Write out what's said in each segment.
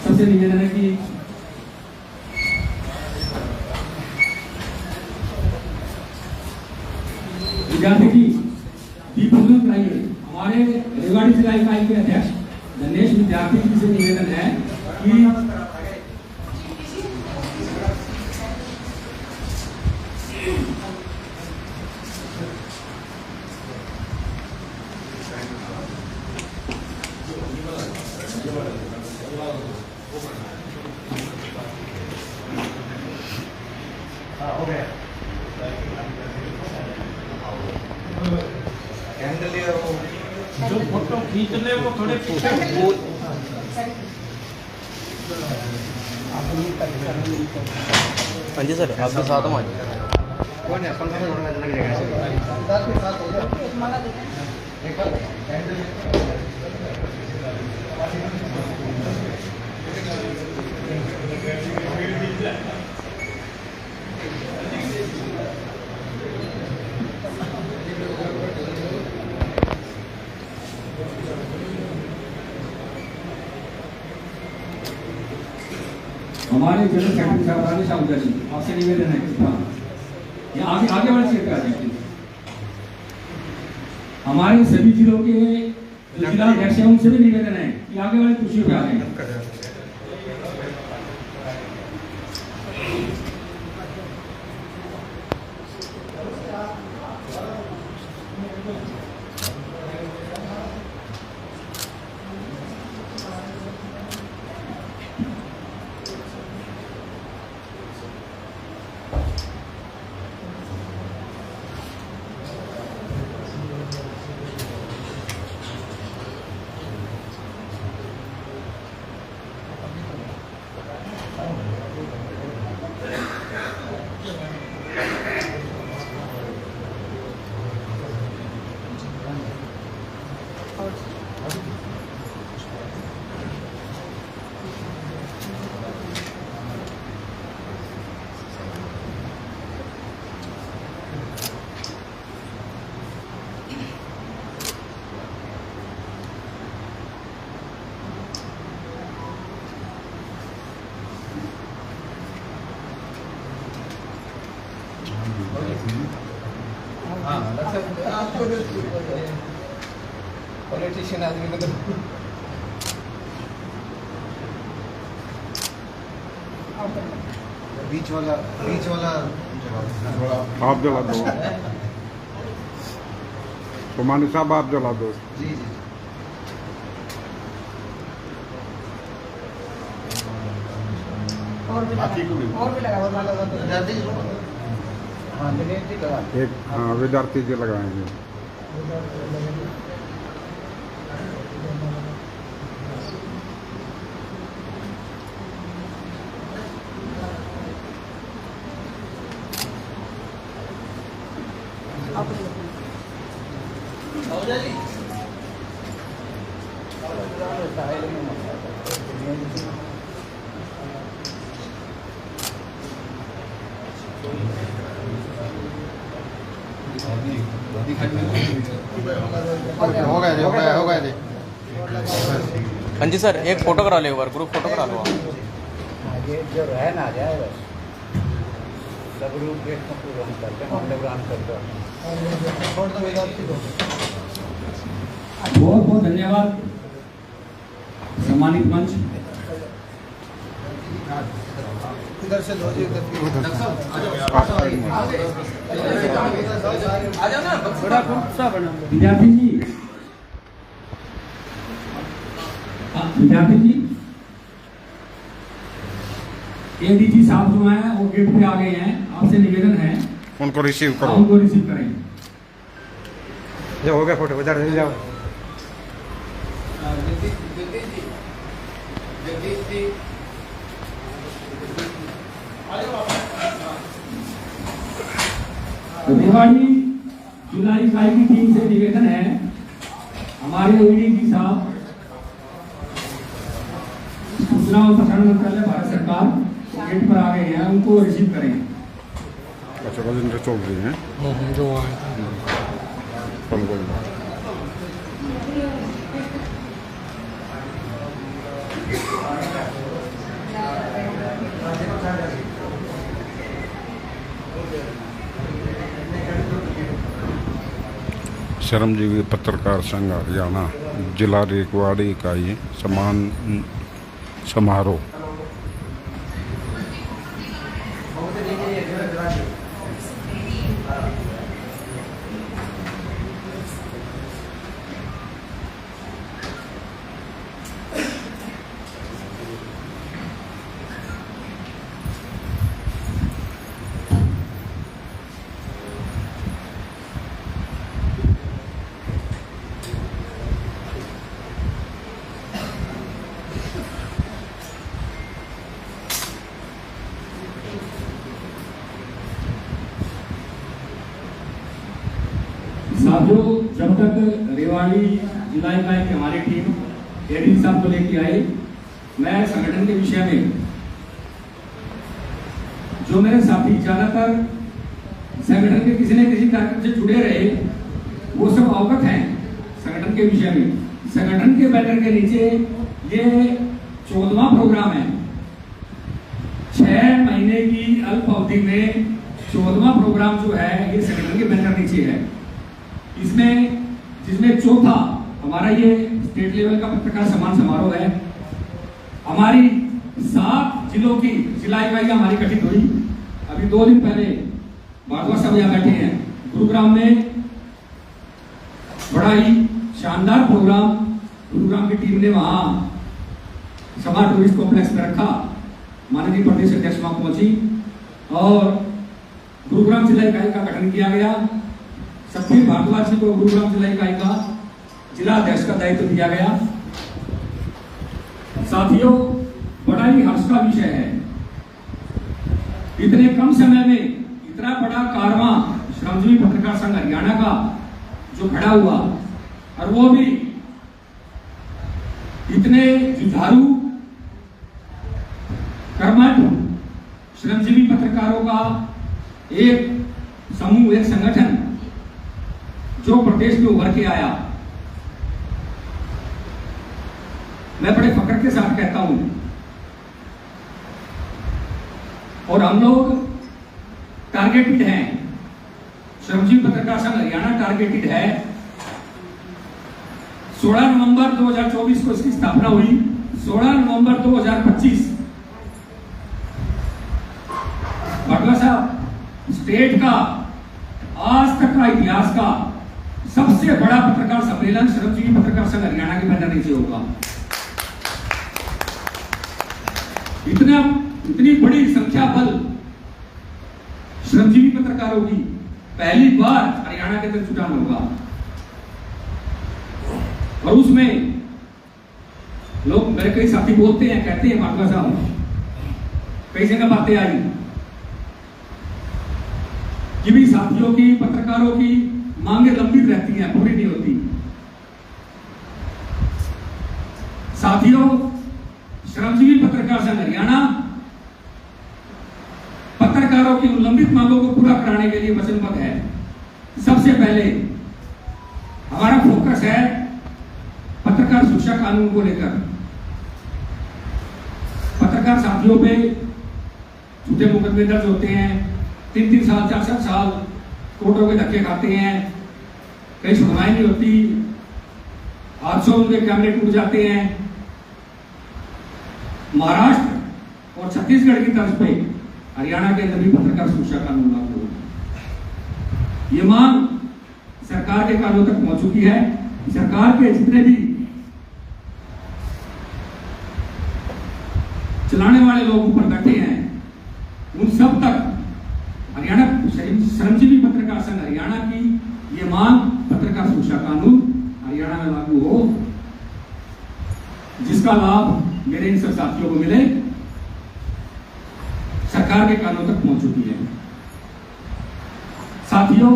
सबसे निवेदन है कि विद्यार्थी जी दीप प्रज्वलित कराइए। हमारे रेवाड़ी जिला इकाई के अध्यक्ष गणेश विद्यार्थी जी से निवेदन है कि जो फोटो खींच ले वो थोड़े पीछे हाँ जी सर, आपके साथ हम आज कौन है? पंखा में थोड़ा लग जाएगा। हमारे जनरल सेक्रेटरी साहब राजेश आहूजा जी आपसे निवेदन है कि आगे आगे वाले सीट पे आ जाए। हमारे सभी जिलों के जो जिला अध्यक्ष हैं उनसे भी निवेदन है कि आगे वाली कुर्सियों पे आ जाए। पॉलिटिशियन आदमी को तो बीच वाला आप जला दो। कुमानी साहब आप जला दो। जी और भी लगा हाँ दिनेश जी लगा। एक हाँ विद्यार्थी जी लगाएंगे। हो गया जी। हाँ जी सर, एक फोटो करा लो, एक बार ग्रुप फोटो करा लो आप। ये जो है ना आ जाए बस सब ग्रुप गेट को प्रोग्राम करते हैं, हम प्रोग्राम करते हैं। बहुत बहुत धन्यवाद सम्मानित मंच। इधर से लो जी, बड़ा गुस्सा बना। विद्यार्थी जी एडीजी साहब जो हैं वो गेट पे आ गए हैं। आपसे निवेदन है उनको रिसीव करो। उनको रिसीव करें। जो हो गया फोटो उधर ले जाओ। रेवाड़ी जिला इकाई की टीम से निवेदन है हमारे एडीजी साहब सूचना और प्रसारण मंत्रालय भारत सरकार गेट पर आ गए हैं, उनको रिसीव करें। अच्छा राजेंद्र चौधरी हैं जो आए थे। श्रमजीवी पत्रकार संघ हरियाणा जिला रेकवाड़ी इकाई सम्मान समारोह। साथियों, जब तक रेवाड़ी जिला इकाई की हमारी टीम एडीजी साहब को लेके आए, मैं संगठन के विषय में जो मेरे साथी ज्यादातर संगठन के किसी न किसी कार्यक्रम से जुड़े रहे, वो सब अवगत हैं संगठन के विषय में। संगठन के बैनर के नीचे ये 14वां प्रोग्राम है। 6 महीने की अल्प अवधि में 14वां प्रोग्राम जो है ये संगठन के बैनर नीचे है। इसमें जिसमें चौथा हमारा ये स्टेट लेवल का पत्रकार सम्मान समारोह है। हमारी 7 जिलों की जिला इकाई हमारी गठित हुई। अभी 2 दिन पहले भारद्वाज साहब यहाँ बैठे हैं। गुरुग्राम में बड़ा ही शानदार प्रोग्राम गुरुग्राम की टीम ने वहां समाज टूरिस्ट कॉम्प्लेक्स में रखा। माननीय प्रदेश अध्यक्ष वहां पहुंची और गुरुग्राम जिला इकाई का गठन किया गया। सभी भारद्वाज जी को गुरुग्राम जिला इकाई का जिला अध्यक्ष का दायित्व दिया गया। साथियों, बड़ा ही हर्ष का विषय है, इतने कम समय में इतना बड़ा कारवां श्रमजीवी पत्रकार संघ हरियाणा का जो खड़ा हुआ, और वो भी इतने जुझारू कर्मठ श्रमजीवी पत्रकारों का एक समूह, एक संगठन जो प्रदेश में उभर के आया। मैं बड़े फक्र के साथ कहता हूं, और हम लोग टारगेटेड हैं, श्रमजीवी पत्रकार संघ हरियाणा टारगेटेड है। 16 नवंबर 2024 को इसकी स्थापना हुई। 16 नवंबर 2025 भारद्वाज साहब, स्टेट का आज तक का इतिहास का सबसे बड़ा पत्रकार सम्मेलन श्रमजीवी पत्रकार संघ हरियाणा के बैनर नीचे होगा। इतनी बड़ी संख्या बल श्रमजीवी पत्रकारों की पहली बार हरियाणा के अंदर जुटान होगा। और उसमें लोग, मेरे कई साथी बोलते हैं, कहते हैं भारद्वाज साहब, कई जगह बातें आई कि भी साथियों की, पत्रकारों की मांगे लंबित रहती हैं, पूरी नहीं होती। साथियों, श्रमजीवी पत्रकार संघ हरियाणा पत्रकारों की लंबित मांगों को पूरा कराने के लिए वचनबद्ध है। सबसे पहले हमारा फोकस है पत्रकार सुरक्षा कानून को लेकर। पत्रकार साथियों पे झूठे मुकदमे दर्ज होते हैं, 3-3 साल 4-4 साल कोर्टों के धक्के खाते हैं, कहीं सुनवाई नहीं होती, हादसों उनके कैमरे टूट जाते हैं। महाराष्ट्र और छत्तीसगढ़ की तर्ज पे हरियाणा के अंदर भी पत्रकार सुरक्षा कानून लागू होगा। ये मांग सरकार के कानों तक पहुंच चुकी है। सरकार के जितने भी चलाने वाले लोग ऊपर बैठे हैं, उन सब तक हरियाणा श्रमजीवी पत्रकार संघ हरियाणा की ये मांग, पत्रकार सुरक्षा कानून हरियाणा में लागू हो, जिसका लाभ मेरे इन सब साथियों को मिले, सरकार के कानों तक पहुंच चुकी है। साथियों,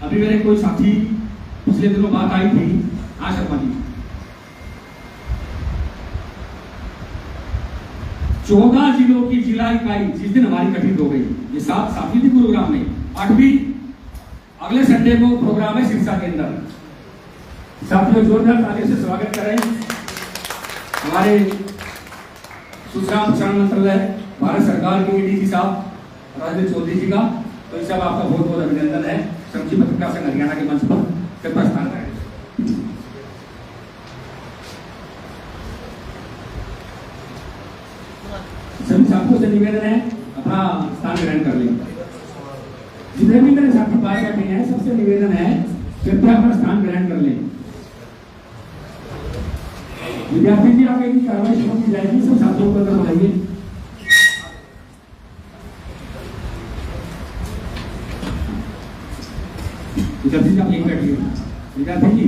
अभी मेरे कोई साथी पिछले दिनों बात आई थी, शर्मा जी, 14 जिलों की जिला इकाई जिस दिन हमारी गठित हो गई, ये 7 साथी थी गुरुग्राम में, 8वीं अगले संडे को प्रोग्राम है सिरसा के अंदर। साथियों, जोरदार तालियों से स्वागत करें हमारे सूचना प्रसारण मंत्रालय भारत सरकार के एडीजी साहब राजेंद्र चौधरी जी का। तो इस सब आपका बहुत बहुत अभिनंदन है श्रमजीवी पत्रकार संघ हरियाणा के मंच पर। कृपया स्थान करें। सभी छात्रों से निवेदन है अपना स्थान ग्रहण कर लें। जितने भी मेरे छात्र बाहर बैठे हैं सबसे निवेदन है कृपया अपना स्थान ग्रहण कर लें। विद्यार्थी जी आगे की कार्रवाई शुरू की जाएगी, सब छात्रों को अंदर बुलाइए। विद्यार्थी जी आप यहीं बैठिए। विद्यार्थी जी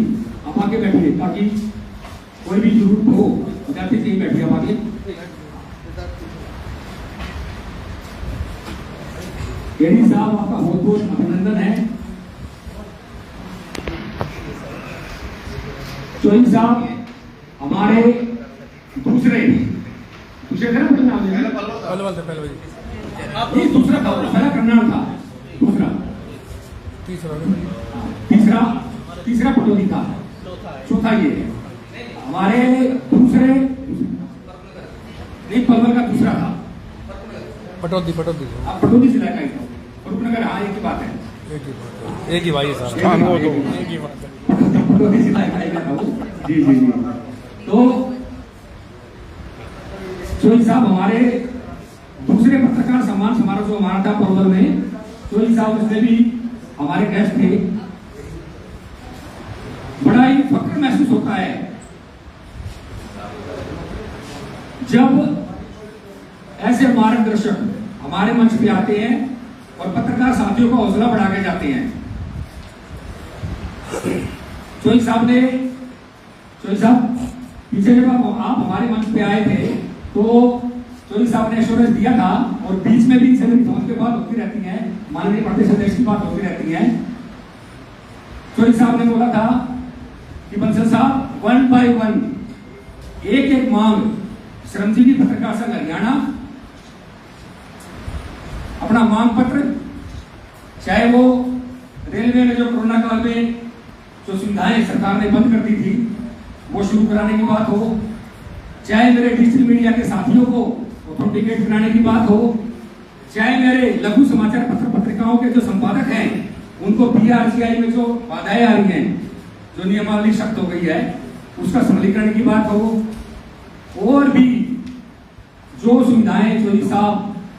आप आगे बैठिए ताकि कोई भी जरूरत हो। विद्यार्थी जी यहीं बैठिए, आप आगे। केडी साहब आपका बहुत बहुत अभिनंदन है। चोई साहब हमारे दूसरे नाम है ये दूसरा था, पहला कर्नाल था, दूसरा तीसरा पटोदी था, चौथा ये है हमारे दूसरे नहीं पलवल का दूसरा था पटौदी आप पटोदी जिला का ही था। रूपनगर हाँ एक ही बात है, एक ही भाई है साहब। स्थान वो तो एक ही बात है। पटोदी जिला का ही था वो। जी जी जी। तो चोई साहब हमारे दूसरे पत्रकार सम्मान समारोह जो हमारा था पलवल में, चोई साहब उसमें भी हमारे गेस्ट थे। बड़ा ही फख्र महसूस होता है जब ऐसे मार्गदर्शक हमारे मंच पे आते हैं और पत्रकार साथियों का हौसला बढ़ा के जाते हैं। चोई साहब पीछे जब आप हमारे मंच पे आए थे तो चोई साहब ने एश्योरेंस दिया था और बीच में भी सभी फोन के बात होती रहती है, माननीय प्रदेश अध्यक्ष की बात होती रहती है। चोई साहब ने बोला था कि बंसल साहब 1 by 1 एक मांग श्रमजीवी पत्रकार संघ हरियाणा अपना मांग पत्र, चाहे वो रेलवे में जो कोरोना काल में जो सुविधाएं सरकार ने बंद कर दी थी वो शुरू कराने की बात हो, चाहे मेरे डिजिटल मीडिया के साथियों को ऑथेंटिकेट बनाने की बात हो, चाहे मेरे लघु समाचार पत्र पत्रिकाओं के जो संपादक हैं उनको PRCI में जो बाधाएं आ रही हैं, जो नियमावली सख्त हो गई है उसका सरलीकरण की बात हो, और भी जो सुविधाएं चोई साहब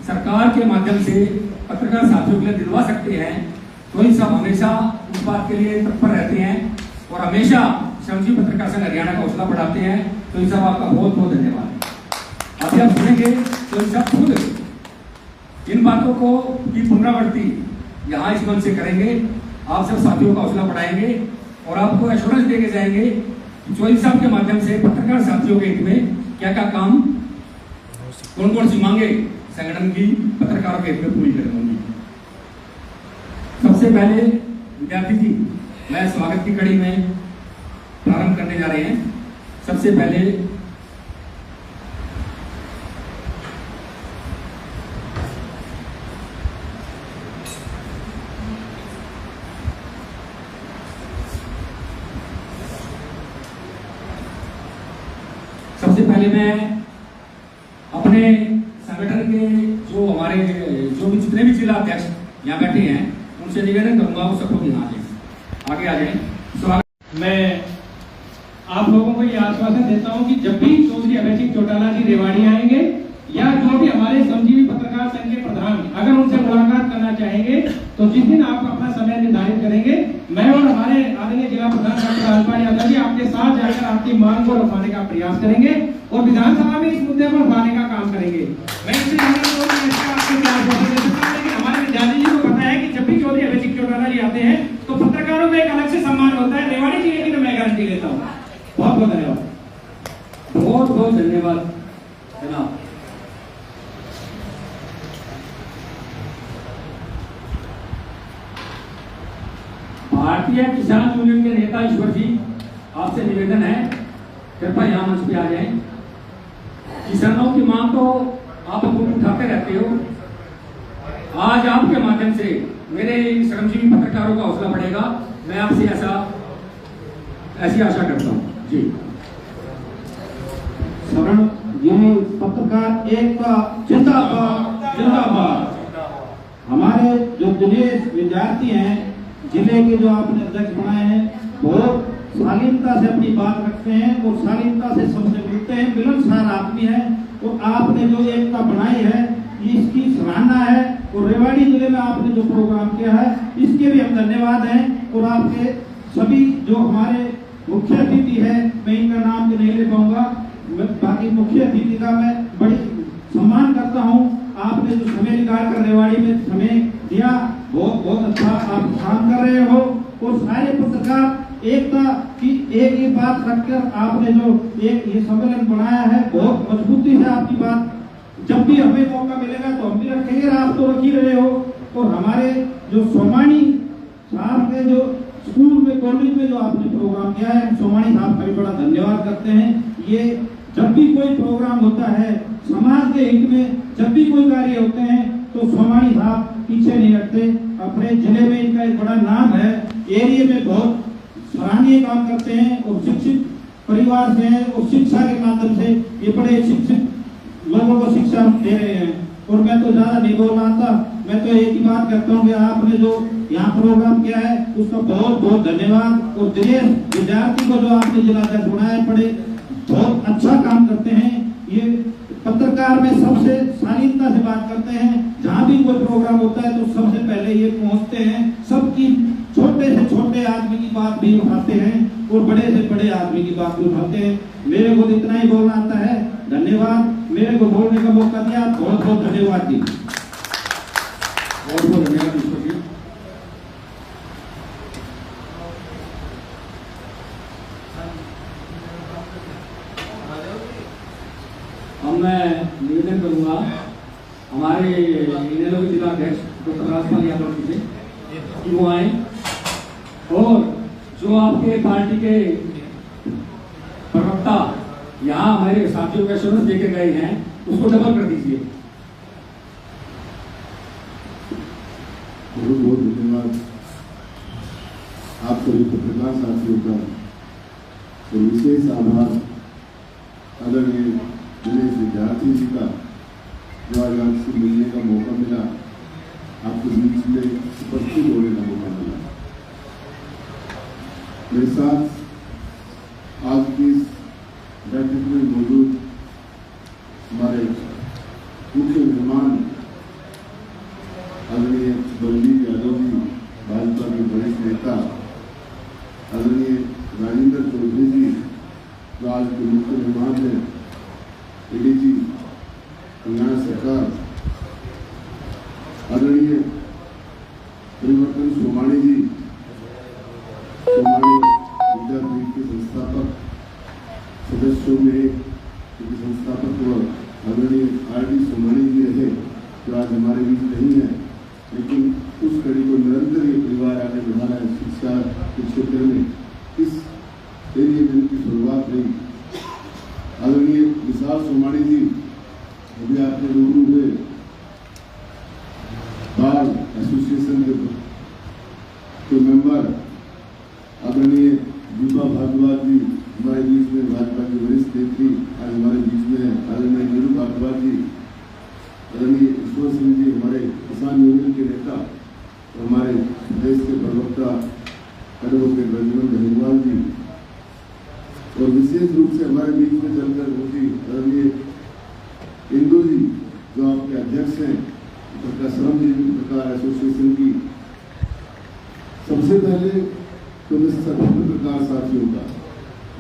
सरकार के माध्यम से पत्रकार साथियों के लिए दिलवा सकते हैं, चोई साहब हमेशा उस बात के लिए तत्पर रहते हैं और हमेशा श्रमजीवी पत्रकार संघ हरियाणा का हौसला बढ़ाते हैं। चोई साहब आपका बहुत बहुत धन्यवाद। अभी आप सुनेंगे चोई साहब खुद इन बातों को की पुनरावृत्ति यहाँ इस मंच से करेंगे, आप सब साथियों का हौसला बढ़ाएंगे और आपको एश्योरेंस देके जाएंगे कि चोई साहब के माध्यम से पत्रकार साथियों के हित में क्या क्या काम, कौन कौन सी मांगे संगठन की पत्रकारों के हित में पूरी करेंगी। सबसे पहले विद्यार्थी जी मैं स्वागत की कड़ी में प्रारंभ करने जा रहे हैं। सबसे पहले मैं अपने संगठन के जो हमारे जो भी जितने भी जिला अध्यक्ष यहाँ बैठे हैं उनसे निवेदन करूंगा वो सब लोग यहाँ आगे आ जाए। स्वागत। मैं आप लोगों को ये आश्वासन देता हूँ कि जब भी चौधरी अभय सिंह चौटाला जी रेवाड़ी आएंगे या जो भी हमारे श्रमजीवी पत्रकार संघ के प्रधान अगर उनसे मुलाकात करना चाहेंगे तो जिस दिन आप अपना समय निर्धारित करेंगे मैं और हमारे आदरणीय जिला प्रधान डॉक्टर राजपाल यादव जी आपके साथ जाकर आपकी मांग को रखवाने का प्रयास करेंगे और विधानसभा में इस मुद्दे पर उठाने का काम करेंगे। मैं इससे हमारे विद्यार्थी जी को पता है कि जब भी चौधरी अभय सिंह चौटाला जी आते हैं तो पत्रकारों में एक अलग से सम्मान होता है। रेवाड़ी जी की तो मैं गारंटी देता हूँ। बहुत बहुत धन्यवाद। बहुत बहुत धन्यवाद जनाब। भारतीय किसान यूनियन के नेता ईश्वर जी आपसे निवेदन है कृपया यहाँ मंच पे आ जाएं। किसानों की मांग तो आप उठाते रहते हो, आज आपके माध्यम से मेरे श्रमजीवी पत्रकारों का हौसला बढ़ेगा। मैं आपसे ऐसी आशा करता हूँ जी। शरण ये पत्रकार एकता जिंदाबाद जिंदाबाद। हमारे जो जिले विद्यार्थी हैं जिले के जो आपने अध्यक्ष बनाए हैं बहुत शालीनता से अपनी बात रखते हैं और शालीनता से सबसे मिलते हैं, मिलनसार आदमी है। और आपने जो एकता बनाई है ये इसकी सराहना है। और रेवाड़ी जिले में आपने जो प्रोग्राम किया है इसके भी हम धन्यवाद हैं। और आपके सभी जो हमारे मुख्य अतिथि है, मैं इनका नाम तो नहीं ले पाऊंगा, बाकी मुख्य अतिथि का मैं बड़ी सम्मान करता हूं। आपने जो समय निकाल कर रेवाड़ी में समय दिया, बहुत बहुत अच्छा आप काम कर रहे हो। और सारे पत्रकार एकता की एक ही बात रखकर आपने जो एक ये सम्मेलन बनाया है, बहुत मजबूती से आपकी बात, जब भी हमें मौका मिलेगा तो हम भी रखेंगे, आप तो रख ही रहे हो। और हमारे जो सोमानी साहब के जो स्कूल में, कॉलेज में जो आपने प्रोग्राम किया है, सोमानी साहब का भी बड़ा धन्यवाद करते हैं। ये जब भी कोई प्रोग्राम होता है समाज के हित में, जब भी कोई कार्य होते हैं तो सोमानी साहब पीछे नहीं हटते। अपने जिले में इनका एक बड़ा नाम है, एरिया में बहुत सराहनीय काम करते हैं और शिक्षित परिवार से हैं और शिक्षा के माध्यम से ये बड़े शिक्षित लोगों को शिक्षा दे रहे हैं। और मैं तो ज्यादा नहीं बोल रहा था, मैं तो एक ही बात करता हूँ कि आपने जो यहाँ प्रोग्राम किया है उसका बहुत बहुत धन्यवाद। और दिनेश विद्यार्थी को जो आपने जिलाध्यक्ष बनाया, बड़े बहुत अच्छा काम करते हैं। ये पत्रकार में सबसे शालीनता से बात करते हैं, जहाँ भी कोई प्रोग्राम होता है तो सबसे पहले ये पहुँचते हैं, सबकी छोटे से छोटे आदमी की बात भी उठाते हैं और बड़े से बड़े आदमी की बात भी उठाते हैं। मेरे को इतना ही बोलना आता है, धन्यवाद। मेरे को बोलने का मौका दिया, बहुत बहुत धन्यवाद जी। बहुत बहुत धन्यवाद ईश्वर जी। अब मैं निवेदन करूंगा हमारे इनेलो के जिला अध्यक्ष डॉक्टर राजपाल यादव जी से कि वो आए और जो आपके पार्टी के प्रवक्ता यहाँ हमारे साथियों का एश्योरेंस देके गए हैं उसको डबल कर दीजिए। बहुत बहुत धन्यवाद आप सभी पत्रकार साथियों का। तो विशेष आभार आदरणीय दिनेश विद्यार्थी जी का, जो आज आपसे मिलने का मौका मिला, आपके बीच में उपस्थित होने का मौका मिला। मेरे साथ आज की इस बैठक में मौजूद हमारे मुख्य मेहमान आदरणीय बलबीर यादव जी, भाजपा के वरिष्ठ नेता, आदरणीय राजेंद्र चौधरी जी जो आज के मुख्य मेहमान हैं, एडीजी हरियाणा सरकार, आदरणीय परिवर्तन सोमानी जी, सोमानी विद्यापीठ के संस्थापक सदस्यों में क्योंकि संस्थापक व आदरणीय आर.डी. सोमानी जी रहे जो आज हमारे बीच नहीं है, लेकिन उस कड़ी को निरंतर ये परिवार आगे बढ़ा रहा है। शिक्षा के क्षेत्र में इस एरिया में उनकी शुरुआत हुई। आदरणीय विशाल सोमानी जी अभी आपने रूबरू हुए, बार एसोसिएशन के मेंबर आदरणीय दीपा भारद्वाज जी हमारे बीच में, भाजपा की वरिष्ठ नेत्री आज हमारे बीच में है। आदरणीय नीरू भारद्वाज जी, आदरणीय ईश्वर सिंह जी हमारे किसान यूनियन के नेता और हमारे देश के प्रवक्ता एडवोकेट रजमन अग्रवाल जी, और विशेष रूप से हमारे बीच में चलकर पहुंची आदरणीय इंदू जी जो आपके अध्यक्ष हैं श्रम जीवी पत्रकार एसोसिएशन की। सबसे पहले तो मैं सभी पत्रकार साथियों का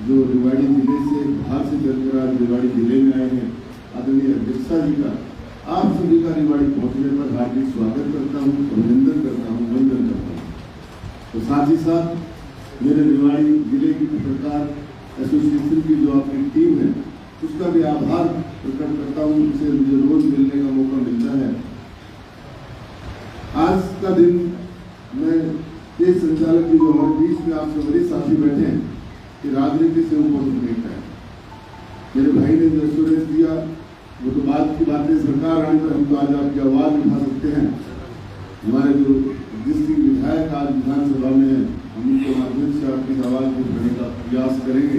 जो रेवाड़ी जिले से बाहर से चलकर आज रेवाड़ी जिले में आए हैं, आदरणीय अध्यक्षा जी का, आप सभी का रेवाड़ी पहुंचने पर हार्दिक स्वागत करता हूं, अभिनंदन करता हूं, वंदन करता हूं। तो साथ ही साथ मेरे रेवाड़ी जिले की पत्रकार एसोसिएशन की जो आपकी टीम है उसका भी आभार प्रकट करता हूँ, उनसे मुझे रोज मिलने का मौका मिलता है। आज का दिन मैं देश संचालक की जो हमारे बीच में आपसे बड़े साथी बैठे हैं कि राजनीति से ऊपर उठने का है। मेरे भाई ने जो एश्योरेंस दिया वो तो बात की बात है, सरकार आने पर हम तो आज आपकी आवाज उठा सकते हैं। हमारे जो जिसकी विधायक आज विधानसभा में है, हम उनके माध्यम से आपकी आवाज को उठाने का प्रयास करेंगे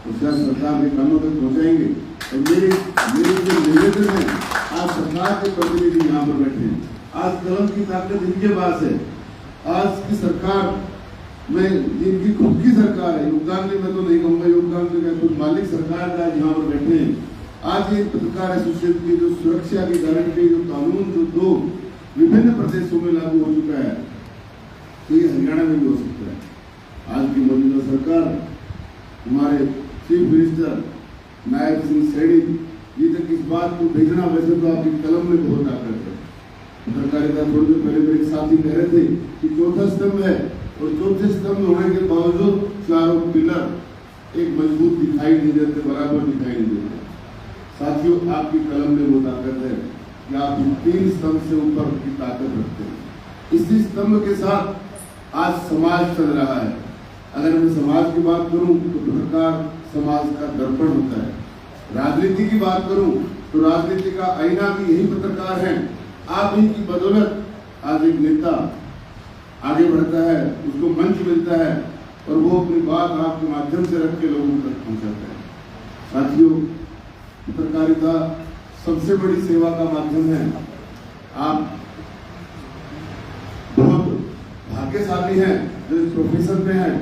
और शायद सरकार के कानों तक पहुँचाएंगे। और मेरे जो निवेदन है, आज सरकार के प्रतिनिधि यहाँ पर बैठे हैं, आज कलम की ताकत इनके पास है। आज की सरकार मैं इनकी खुद की सरकार है, योगदान भी मैं तो नहीं कहूँगा, योगदान तो क्या खुद मालिक सरकार का यहाँ पर बैठे हैं। आज ये पत्रकार एसोसिएशन की जो सुरक्षा की गारंटी, जो कानून जो 2 विभिन्न प्रदेशों में लागू हो चुका है, तो ये हरियाणा में भी हो सकता है। आज की मौजूदा सरकार, हमारे चीफ मिनिस्टर नायब सिंह सैनी ये तक इस बात को भेजना, वैसे तो आपकी कलम में बहुत ताकत है। पत्रकारिता थोड़ी देर पहले मेरे साथी कह रहे थे कि चौथा स्तंभ है, और चौथे स्तंभ होने के बावजूद चारों पिलर एक मजबूत दिखाई नहीं देते, बराबर दिखाई नहीं देते। साथियों, आपकी कलम में वो ताकत है कि आप इन 3 स्तंभ से ऊपर की ताकत रखते हैं। इसी स्तंभ के साथ आज समाज चल रहा है। अगर मैं समाज की बात करूं तो पत्रकार समाज का दर्पण होता है। राजनीति की बात करूं तो राजनीति का आईना भी यही पत्रकार है। आप ही की बदौलत आज एक नेता आगे बढ़ता है, उसको मंच मिलता है और वो अपनी बात आपके माध्यम से रख के लोगों तक पहुंचाता है। साथियों, पत्रकारिता सबसे बड़ी सेवा का माध्यम है। आप बहुत भाग्यशाली हैं जो इस प्रोफेशन में हैं।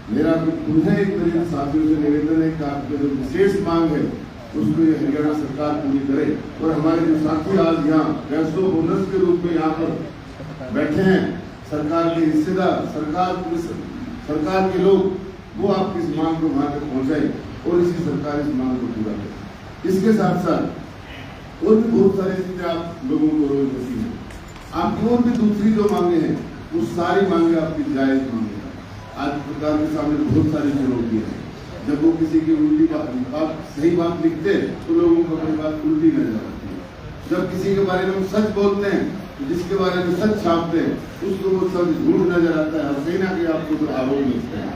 मेरा पुनः एक मेरे साथियों से निवेदन है कि आपकी जो विशेष मांग है उसको ये हरियाणा सरकार पूरी करे, और हमारे जो साथी आज यहाँ गैसो बोनस के रूप में यहाँ पर बैठे हैं, सरकार के हिस्सेदार, सरकार के लोग, वो आपकी इस मांग को वहां तक पहुंचाए और इसी सरकार इस मांग को पूरा करे। इसके साथ साथ और भी बहुत सारी चीजें आप लोगों को रोज होती है। आपकी और भी दूसरी जो मांगे हैं वो सारी मांगे आपकी जायज मांगे। आज सरकार के सामने बहुत सारी चुनौती है। जब वो किसी की उल्टी बात सही बात लिखते तो लोगों को अपनी बात उल्टी नजर आती है। जब किसी के बारे में हम सच बोलते हैं तो जिसके बारे में सच छापते हैं उसको वो सब झूठ नजर आता है, और कहीं ना कहीं आपको तो आरोप मिलते हैं।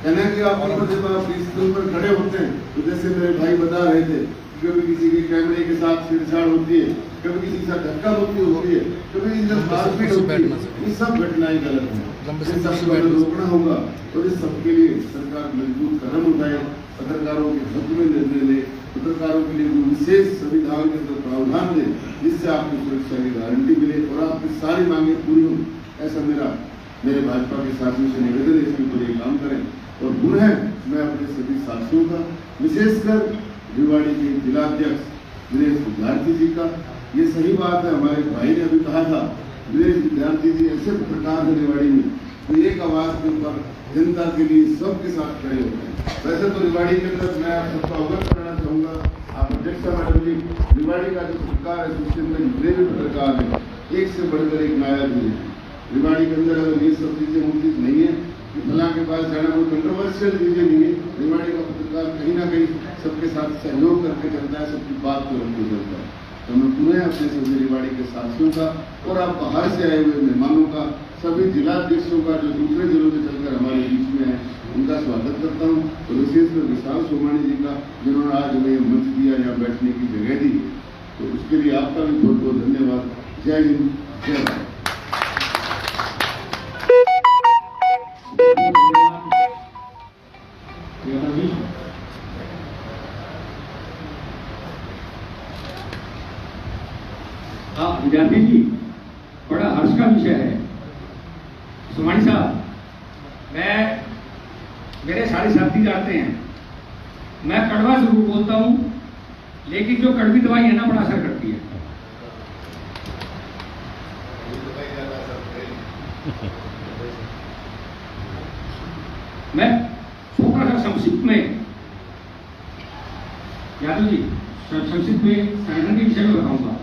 कहना कि आप जब आप स्कूल पर खड़े होते हैं तो जैसे मेरे भाई बता रहे थे, कभी किसी के कैमरे के साथ छेड़छाड़ होती है, कभी किसी के साथ धक्का मुक्की होती है, कभी मारपीट होती है। ये सब घटनाएं गलत हैं, इन सबको रोकना होगा और इस सबके लिए सरकार मजबूत कदम उठाए, पत्रकारों के हक में निर्णय ले, पत्रकारों के लिए विशेष संविधान के अंदर प्रावधान दे जिससे आपको सुरक्षा की गारंटी मिले और आपकी सारी मांगे पूरी हो। ऐसा मेरे भाजपा के साथियों से निवेदन है, इसके ऊपर ये काम करें। और पुनः मैं अपने सभी साथियों का, विशेषकर भिवाड़ी के जिलाध्यक्ष दिनेश विद्यार्थी जी का, ये सही बात है, हमारे भाई ने अभी कहा था, दिनेश विद्यार्थी जी ऐसे पत्रकार है रिवाड़ी में तो एक आवाज के ऊपर जनता के लिए सबके साथ खड़े होते हैं। वैसे तो रिवाड़ी के अंदर मैं आप सबको अवगत कराना चाहूंगा, आप अध्यक्ष मैडम जी, रिवाड़ी का जो पत्रकार एसोसिएशन में जितने भी पत्रकार है एक से बढ़कर एक नायक भी है। रिवाड़ी के अंदर अगर ये सब चीजें होती नहीं है कि फला के पास जाना कोई कंट्रोवर्शियल चीजें नहीं है। रिवाड़ी का पत्रकार कहीं ना कहीं सबके साथ सहयोग करके चलता है, सबकी बात को रखते चलता है। तो मैं पुनः अपने सभी रिवाड़ी के साथियों का और आप बाहर से आए हुए मेहमानों का, सभी जिलाध्यक्षों का जो दूसरे जिलों से चलकर हमारे बीच में है, उनका स्वागत करता हूँ। और विशेषकर विशाल सोमानी जी का, जिन्होंने आज हमें मंच दिया, यहाँ बैठने की जगह दी, तो उसके लिए आपका भी बहुत बहुत धन्यवाद। जय हिंद, जय भारत। हाँ विद्यार्थी जी, बड़ा हर्ष का विषय है। सोमानी साहब, मेरे सारे साथी जानते हैं, मैं कड़वा जरूर बोलता हूँ, लेकिन जो कड़वी दवाई है ना बड़ा असर करती है। मैं छोटा सा संक्षिप्त में यादव जी संक्षिप्त में संगठन के विषय में बताऊंगा।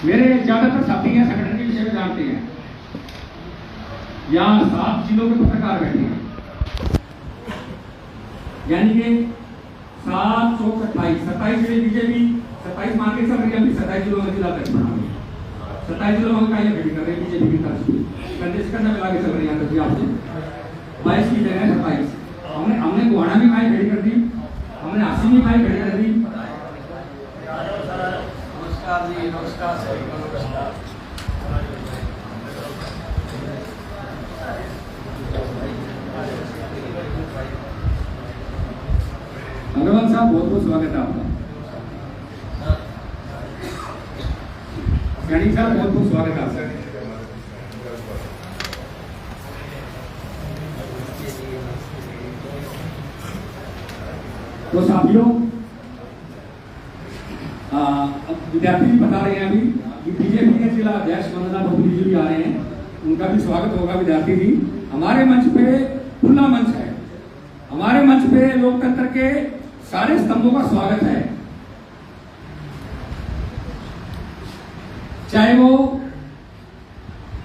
मेरे ज्यादातर साथी हैं संगठन के विषय में जानते हैं। यहाँ 7 जिलों के पत्रकार बैठे हैं, यानी कि 7 चौक 27 जिले बीजेपी 27 मान के सब 27 जिलों में जिला अध्यक्ष बना हुआ। 27 जिलों में क्या खड़ी कर रहे हैं बीजेपी की तरफ से, कंधे से कंधा मिला के चल रहे हैं यहाँ तक आपसे 22 की जगह 27। हमने गोहाना भी माई खड़ी कर दी, हमने आसी भी माई खड़ी कर दी। नमस्कार जी, नमस्कार सर, नमस्कार। अग्रवाल साहब, बहुत बहुत स्वागत है आपका। सैनिक साहब, बहुत बहुत स्वागत है आपका। तो साथियों, अब विद्यार्थी भी बता रहे हैं अभी बीजेपी के जिला अध्यक्ष वंदना बबली जी भी आ रहे हैं, उनका भी स्वागत होगा। विद्यार्थी जी, हमारे मंच पे खुला मंच है, हमारे मंच पे लोकतंत्र के सारे स्तंभों का स्वागत है, चाहे वो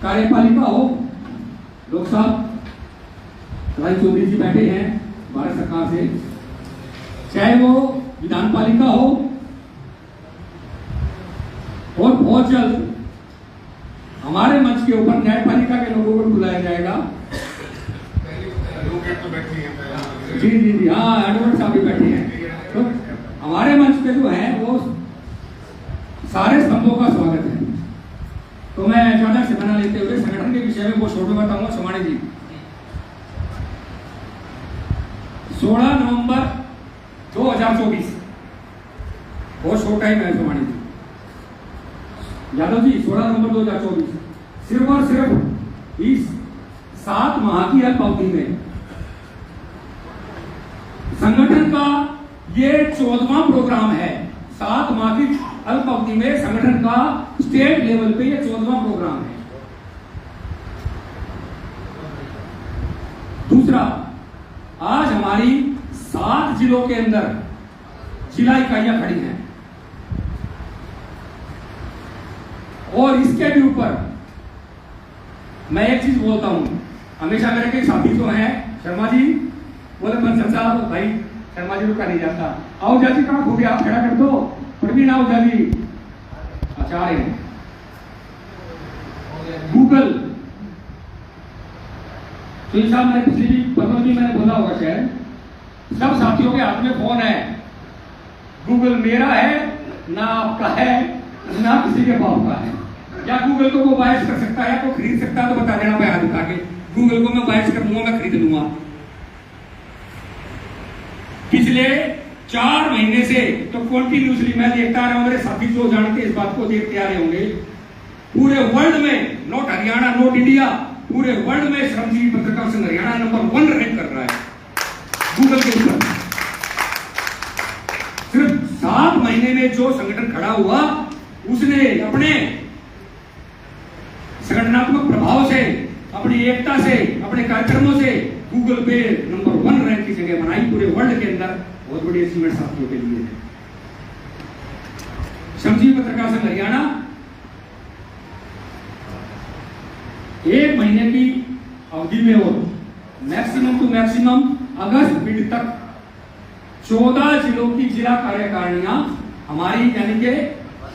कार्यपालिका हो, लोक साहब राय चौधरी जी बैठे हैं भारत सरकार से, चाहे वो विधान पालिका हो, और बहुत जल्द हमारे मंच के ऊपर न्यायपालिका के लोगों को बुलाया जाएगा। जी जी जी, हाँ, एडवोकेट साहब भी बैठे हैं। तो हमारे मंच पे जो है वो सारे स्तंभों का स्वागत है। तो मैं अचानक से बना लेते हुए संगठन के विषय में वो छोटे बताऊंगा। समाणी जी, 16 नवंबर 2024 बहुत शॉर्ट टाइम है। समाणी जी, यादव जी, 16 नवंबर 2024, सिर्फ और सिर्फ इस 7 माह की अल्पावधि में संगठन का ये 14वां प्रोग्राम है। 7 माह की अल्पावधि में संगठन का स्टेट लेवल पे ये 14वां प्रोग्राम है। दूसरा, आज हमारी 7 जिलों के अंदर जिला इकाइयां खड़ी हैं, और इसके भी ऊपर मैं एक चीज बोलता हूं, हमेशा मेरे कई साथी जो हैं, शर्मा जी बोले पंचम साहब, भाई शर्मा जी रुका नहीं जाता, आओ जाजी कहाँ हो गया, आप खड़ा कर दो, प्रवीण आओ जाजी, आचार्य हैं, गूगल, तो इन साहब मैंने पिछली पत्र भी मैंने बोला होगा शायद, सब साथियों के हाथ में फोन है, गूगल मेरा है ना आपका है ना किसी के बाप का है, या गूगल को वो बायस कर सकता है, तो खरीद सकता है, तो बता देना, मैं हाथ उठा के गूगल को मैं बायस कर दूंगा, मैं खरीद लूंगा। पिछले 4 महीने से तो कंटिन्यूसली मैं देखता आ रहा हूं, मेरे साथी जो जानते इस बात को देखते आ रहे होंगे, पूरे वर्ल्ड में, नॉट हरियाणा नॉट इंडिया, पूरे वर्ल्ड में श्रमजीवी पत्रकार संघ हरियाणा नंबर 1 रैंक कर रहा है गूगल के ऊपर। सिर्फ 7 महीने में जो संगठन खड़ा हुआ, उसने अपने संगठनात्मक प्रभाव से, अपनी एकता से, अपने कार्यक्रमों से गूगल पे नंबर 1 रैंक की जगह बनाई पूरे वर्ल्ड के अंदर। बहुत बड़ी अचीवमेंट साथियों के लिए है। श्रमजीवी पत्रकार संघ हरियाणा 1 महीने की अवधि में और मैक्सिमम टू मैक्सिमम अगस्त मिड तक 14 जिलों की जिला कार्यकारिणियां हमारी, यानी कि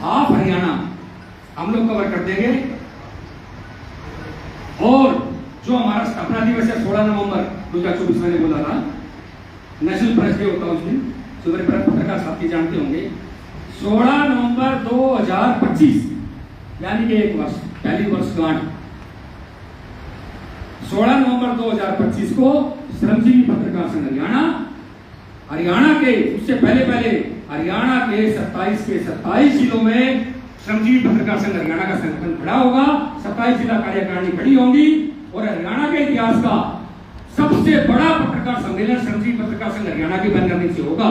हाफ हरियाणा हम लोग कवर कर देंगे। और जो हमारा स्थापना दिवस है 16 नवंबर 2024, मैंने बोला था नेशनल प्रेस डे होता है उस दिन, तो मेरे पत्रकार साथी जानते होंगे। 16 नवंबर 2025 यानी कि 1 वर्ष, पहली वर्षगांठ 16 नवंबर 2025 को श्रमजीवी पत्रकार संघ हरियाणा के, उससे पहले हरियाणा के 27 जिलों में श्रमजीवी पत्रकार संघ हरियाणा का संगठन खड़ा होगा। 27 जिला कार्यकारिणी खड़ी होंगी और हरियाणा के इतिहास का सबसे बड़ा पत्रकार सम्मेलन श्रमजीवी पत्रकार संघ हरियाणा के बैनर नीचे होगा।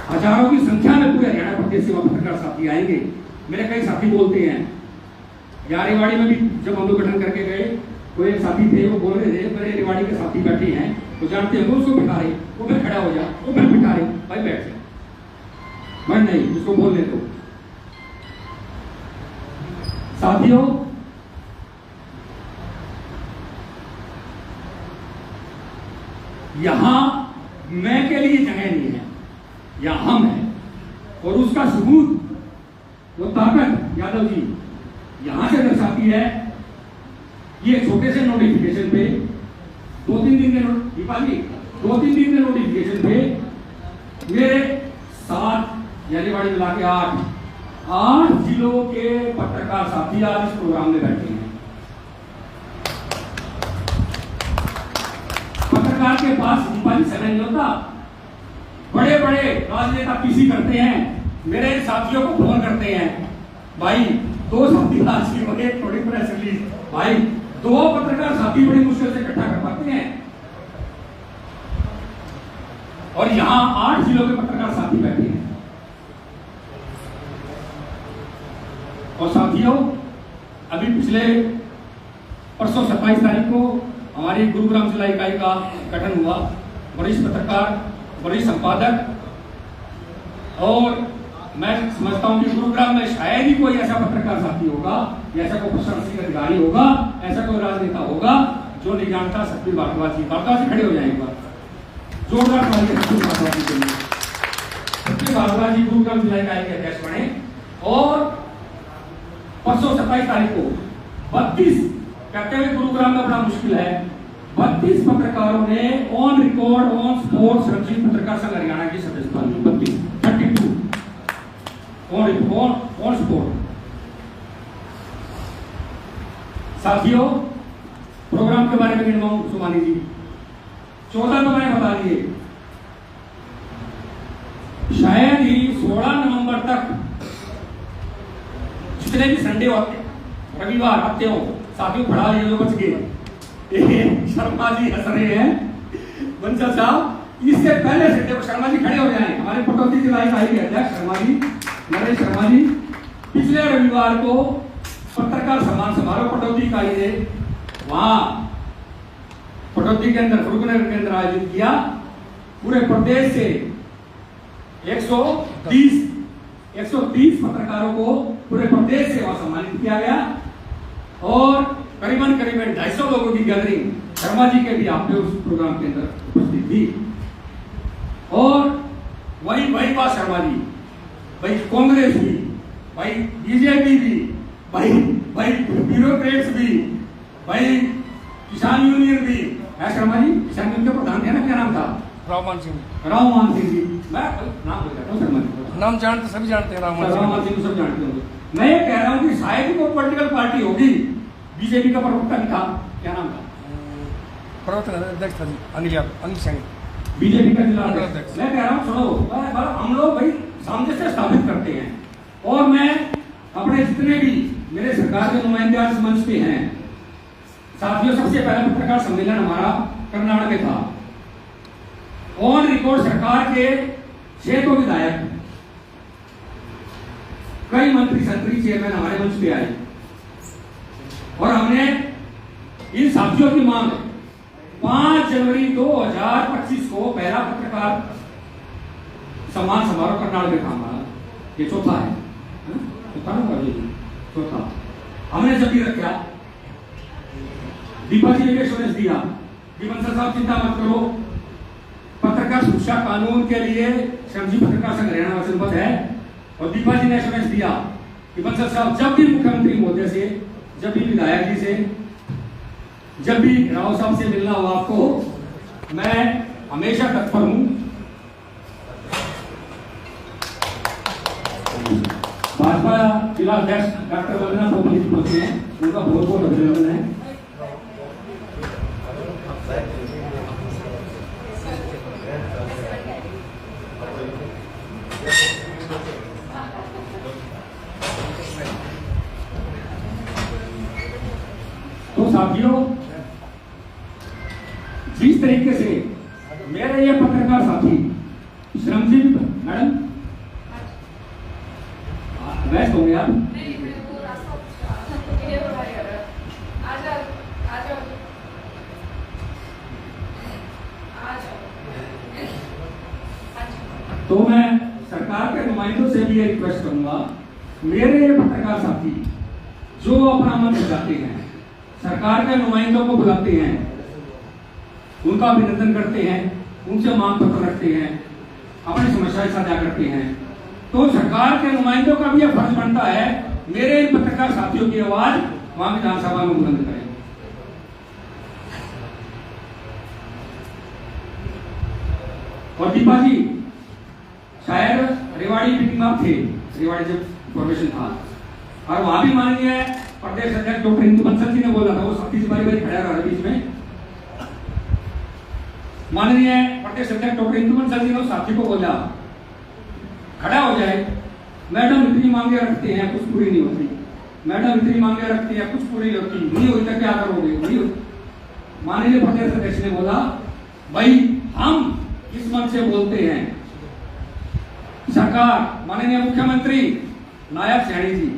हजारों की संख्या में पूरे हरियाणा प्रदेश सेवा पत्रकार साथी आएंगे। मेरे कई साथी बोलते हैं, यार रेवाड़ी में भी जब हम लोग गठन करके गए, कोई एक साथी थे, वो बोल रहे थे मेरे रेवाड़ी के साथी बैठे हैं, वो जानते हैं, वो उसको बिठा रहे, वो फिर खड़ा हो जा, वो फिर बिठा रहे, भाई बैठ जाए, मैं नहीं, उसको बोलने दो। साथियों, यहां मैं के लिए जगह नहीं है, यहां हम है, और उसका सबूत, वो ताकत यादव जी यहां से दर्शाती है। ये छोटे से नोटिफिकेशन पे 2-3 दिन के नोटिफिकेशन पे मेरे 7 यानी वाड़ी मिला के 8 जिलों के पत्रकार साथी आज इस प्रोग्राम में बैठे हैं। पत्रकार के पास समय नहीं होता, बड़े बड़े राजनेता पीसी करते हैं, मेरे साथियों को फोन करते हैं, भाई 2 साथी आज की बड़े थोड़ी प्रेस रिलीज, भाई 2 पत्रकार साथी बड़ी मुश्किल से इकट्ठा कर पाते हैं। और यहाँ 8 जिलों के पत्रकार साथी बैठे हैं। और साथियों, अभी पिछले परसों 27 तारीख को हमारी गुरुग्राम जिला इकाई का गठन हुआ। वरिष्ठ पत्रकार, वरिष्ठ संपादक, और मैं समझता हूं कि गुरुग्राम में शायद ही कोई ऐसा पत्रकार साथी होगा, ऐसा कोई प्रशासनिक अधिकारी होगा, ऐसा कोई राजनेता होगा जो नहीं जानता सतबीर भारद्वाज जी। भारद्वाज जी खड़े हो जाएंगे, जोरदार तालियां सतबीर भारद्वाज जी के लिए। सतबीर भारद्वाज जी गुरुग्राम जिला इकाई के अध्यक्ष बने और परसों 27 तारीख को 32, कहते हुए गुरुग्राम में बड़ा मुश्किल है, 32 पत्रकारों ने ऑन रिकॉर्ड ऑन स्पोर्ट श्रमजीवी पत्रकार संघ हरियाणा की सदस्यता ली। 32 ऑन स्पोर्ट। साथियों, प्रोग्राम के बारे में गिनवाऊं सुमानी जी, 14 तो मैंने बता दिए। शायद ही 16 नवंबर तक जितने भी संडे होते, रविवार आते हो, साथियों पढ़ा लिए जो बच गए। शर्मा जी हंस रहे हैं, बंसल साहब, इससे पहले संडे को शर्मा जी खड़े हो जाए। हमारे पटौदी जिला इकाई के अध्यक्ष शर्मा जी, नरेश शर्मा जी, पिछले रविवार को पत्रकार सम्मान समारोह पटौदी इकाई ने वहां पटौदी के अंदर फुरगनगर के अंदर आयोजित किया। पूरे प्रदेश से 130 पत्रकारों को पूरे प्रदेश से वहां सम्मानित किया गया और करीबन 250 लोगों की गैदरिंग शर्मा जी के भी आपने उस प्रोग्राम के अंदर उपस्थित थी। और वही बात शर्मा जी, भाई कांग्रेस भी, भाई बीजेपी भी, भाई ब्यूरोक्रेट्स भी, भाई किसान यूनियन भी है। शर्मा जी किसान यूनियन के प्रधान थे ना, क्या नाम था? रावमान सिंह जी। मैं नाम बोल जाता हूँ शर्मा जी, नाम जानते, सभी जानते हैं रावमान सिंह, सब जानते होंगे। मैं ये कह रहा हूँ कि शायद कोई पॉलिटिकल पार्टी होगी, बीजेपी का प्रवक्ता भी था, क्या नाम था? प्रवर्तन अध्यक्ष था जी, अनिल सिंह, बीजेपी का जिला अध्यक्ष। मैं कह रहा हूँ सुनो, हम लोग भाई सामने से स्थापित करते हैं। और मैं अपने जितने भी मेरे सरकार के नुमाइंदे आज मंच पे हैं, साथियों, सबसे पहला पत्रकार सम्मेलन हमारा कर्नाटक में था। ऑन रिकॉर्ड सरकार के 6 तो विधायक, कई मंत्री संतरी चेयरमैन हमारे मंच पे आए और हमने इन साथियों की मांग 5 जनवरी 2025 को पहला पत्रकार सम्मान समारोह कर्नाटक में था हमारा। ये चौथा है, चौथा। हमने जब भी रखा, दीपा जी ने एश्योरेंस दिया कि बंसल साहब चिंता मत करो, पत्रकार सुरक्षा कानून के लिए श्रमजीवी पत्रकार संघ हरियाणा वचनबद्ध है। और दीपा जी ने एश्योरेंस दिया कि बंसल साहब जब भी मुख्यमंत्री महोदय से, जब भी विधायक जी से, जब भी राव साहब से मिलना हो आपको, मैं हमेशा तत्पर हूं। भाजपा जिला अध्यक्ष डॉक्टर वंदना पोपली जी पहुंचे हैं, उनका बहुत बहुत अभिनंदन है। तो साथियों, जिस तरीके से मेरे ये पत्रकार साथी श्रमजीवी, मैडम व्यस्त हो गया, तो मैं सरकार के नुमाइंदों से भी ये रिक्वेस्ट करूंगा, मेरे ये पत्रकार साथी जो अपना मन बुलाते हैं, सरकार के नुमाइंदों को बुलाते हैं, उनका अभिनंदन करते हैं, उनसे मांग पत्र रखते हैं, अपनी समस्याएं साझा करते हैं, तो सरकार के नुमाइंदों का भी यह फर्ज बनता है मेरे इन पत्रकार साथियों की आवाज वहां विधानसभा में बुलंद करें। और दीपा जी शायद रेवाड़ी मीटिंग में थे, रेवाड़ी जब फॉर्मेशन था, और वहां भी माननीय प्रदेश अध्यक्ष डॉक्टर इंदु बंसल जी ने बोला था, वो साथी से बारी खड़ा रहा बीच में, माननीय प्रदेश अध्यक्ष डॉक्टर इंदु बंसल जी ने साथी को बोला खड़ा हो जाए, मैडम इतनी मांगे रखते हैं कुछ पूरी नहीं होती, मैडम इतनी मांगे रखती है कुछ पूरी नहीं होती तो क्या करोगे? नहीं होती। माननीय प्रदेश अध्यक्ष ने बोला, भाई हम इस मंच से बोलते हैं, सरकार, माननीय मुख्यमंत्री नायब सैनी जी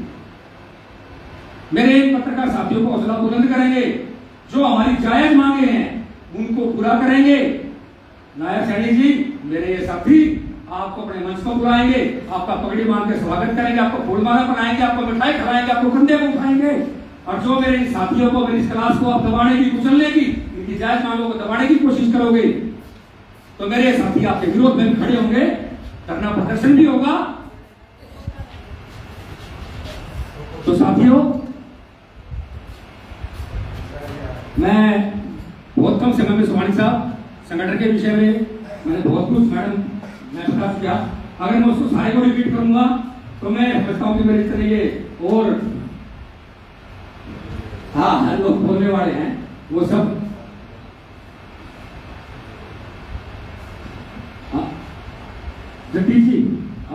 मेरे पत्रकार साथियों को हौसला बुलंद करेंगे, जो हमारी जायज मांगे हैं उनको पूरा करेंगे। नायब सैनी जी मेरे ये साथी आपको अपने मंच पर बुलाएंगे, आपका पगड़ी बांध के स्वागत करेंगे, आपको फूलमाला बनाएंगे, आपको मिठाई खिलाएंगे, आपको कंधे को उठाएंगे। और जो मेरे साथियों को, मेरी इस क्लास को आप दबाने की, कुचलने की, इनकी जायज मांगों को दबाने की कोशिश करोगे तो मेरे साथी आपके विरोध में खड़े होंगे, धरना प्रदर्शन भी होगा। तो साथियों, मैं बहुत कम समय में सोमानी साहब संगठन के विषय में मैंने बहुत कुछ मैडम मैं बता किया। अगर मैं उसको सारे को रिपीट करूंगा तो मैं समझता हूं कि मेरे तरह ये और हाँ लोग बोलने वाले हैं वो सब जगदीश जी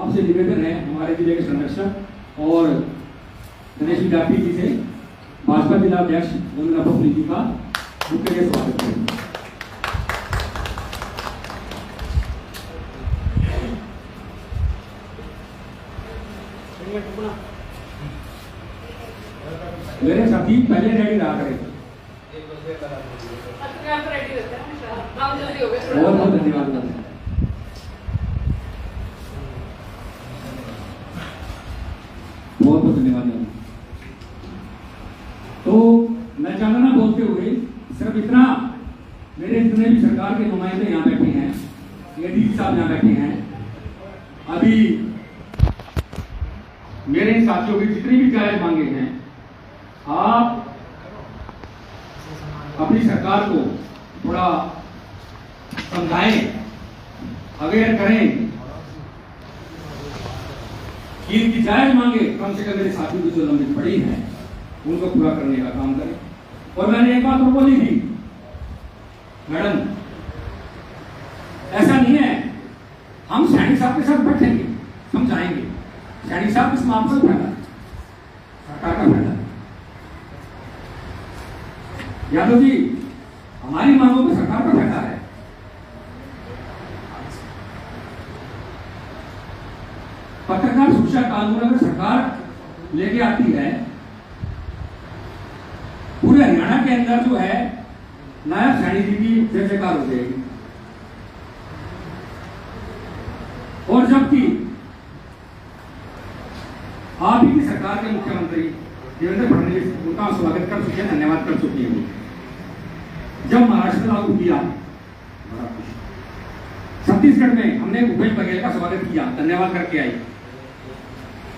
आपसे निवेदन है, हमारे जिले के संरक्षक और गणेश विद्यार्थी जी से भाजपा जिला अध्यक्ष वंदना पोखरी जी का मुख्य के स्वागत करेंगे। मेरे साथी पहले रेडी रहा करें। बहुत बहुत धन्यवाद। बहुत बहुत धन्यवाद। तो मैं चाहना बोलते हुए सिर्फ इतना, मेरे जितने भी सरकार के नुमाइंदे यहाँ बैठे हैं, एडीजी साहब यहाँ बैठे हैं, अभी मेरे साथियों की जितनी भी जायज मांगे हैं, आप अपनी सरकार को थोड़ा समझाएं, अवेयर करें कि इनकी जायज मांगे कम से कम मेरे साथियों की जो लंबित पड़ी है उनको पूरा करने का काम करें। और मैंने एक बात और बोली थी मैडम, ऐसा नहीं है हम सैनी साहब के साथ बैठेंगे, समझाएंगे। सैनी साहब किस मामले में फायदा, सरकार का फायदा। यादव जी हमारी मांगों में सरकार का फायदा है। पत्रकार सुरक्षा कानून अगर सरकार लेके आती है, पूरे हरियाणा के अंदर जो है नायब सैनी जी की जय जयकार हो जाएगी। और जबकि आप ही की सरकार के मुख्यमंत्री देवेंद्र फडणवीस उनका स्वागत कर चुके हैं, धन्यवाद कर चुके हैं। जब महाराष्ट्र लागू किया, छत्तीसगढ़ में हमने भूपेश बघेल का स्वागत किया, धन्यवाद करके आई,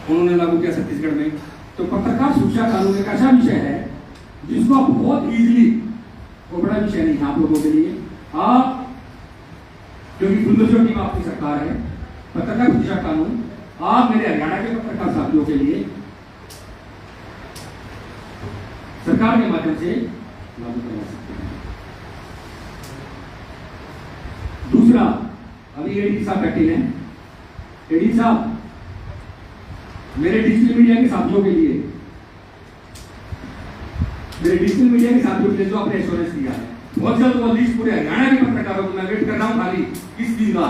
उन्होंने लागू किया छत्तीसगढ़ में। तो पत्रकार सुरक्षा कानून एक ऐसा विषय है जिसको आप बहुत इजीली, वो बड़ा विषय नहीं है आप लोगों के लिए, आप क्योंकि फुल मेजॉरिटी में आपकी सरकार है, पत्रकार सुरक्षा कानून आप मेरे हरियाणा के पत्रकार साथियों के लिए सरकार के माध्यम से लागू करवा सकते हैं। दूसरा, अभी एडी साहब बैठे हैं, एडी साहब मेरे डिजिटल मीडिया के साथियों के लिए, मेरे डिजिटल मीडिया के साथियों के लिए जो आपने एश्योरेंस दिया है, बहुत जल्द वो लिस्ट पूरे हरियाणा के पत्रकारों को मैं वेट कर रहा हूँ, खाली इस दिन का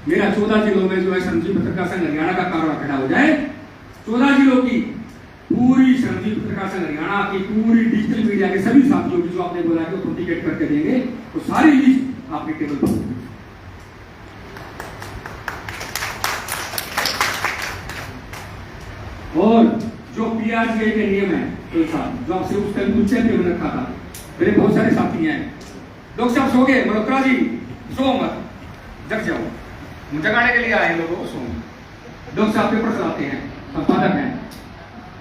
मेरा 14 जिलों में जो है श्रमजीवी पत्रकार संघ हरियाणा का कारोबार खड़ा हो जाए। 14 जिलों की पूरी श्रमजीवी पत्रकार संघ हरियाणा की पूरी डिजिटल मीडिया के सभी साथियों की जो आपने बोला कि ऑथेंटिकेट करके देंगे, तो सारी लिस्ट आपके टेबल पर होगी। और जो पीआरसीआई के नियम है, तो जो आपसे उस टाइम पूछते थे मैंने रखा था, मेरे बहुत सारे साथी हैं, लोग सब सो गए, मल्होत्रा जी सो मत, जग जाओ, जगाने के लिए आए लोगों को, सो। लोग साहब पेपर चलाते हैं, संपादक हैं,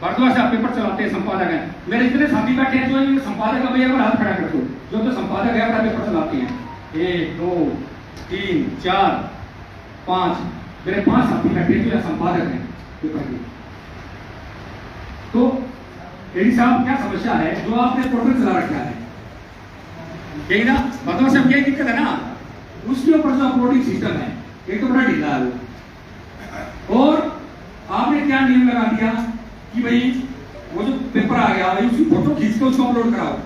भारद्वाज साहब पेपर चलाते हैं, संपादक हैं। मेरे इतने साथी बैठे हैं जो संपादक का भैया हाथ खड़ा कर दो, जो तो संपादक है अपना पेपर चलाते हैं, 1 2 3 4 5, मेरे 5 साथी बैठे जो संपादक हैं पेपर के। तो एडी साहब क्या समस्या है, जो आपने पोर्टल चला रखा है, यही ना बताओ साहब, यही दिक्कत है ना, उसके ऊपर जो अपलोडिंग सिस्टम है एक तो बड़ा ढीला है वो। और आपने क्या नियम लगा दिया कि भाई वो जो पेपर आ गया भाई उसकी फोटो खींच के उसको अपलोड कराओ।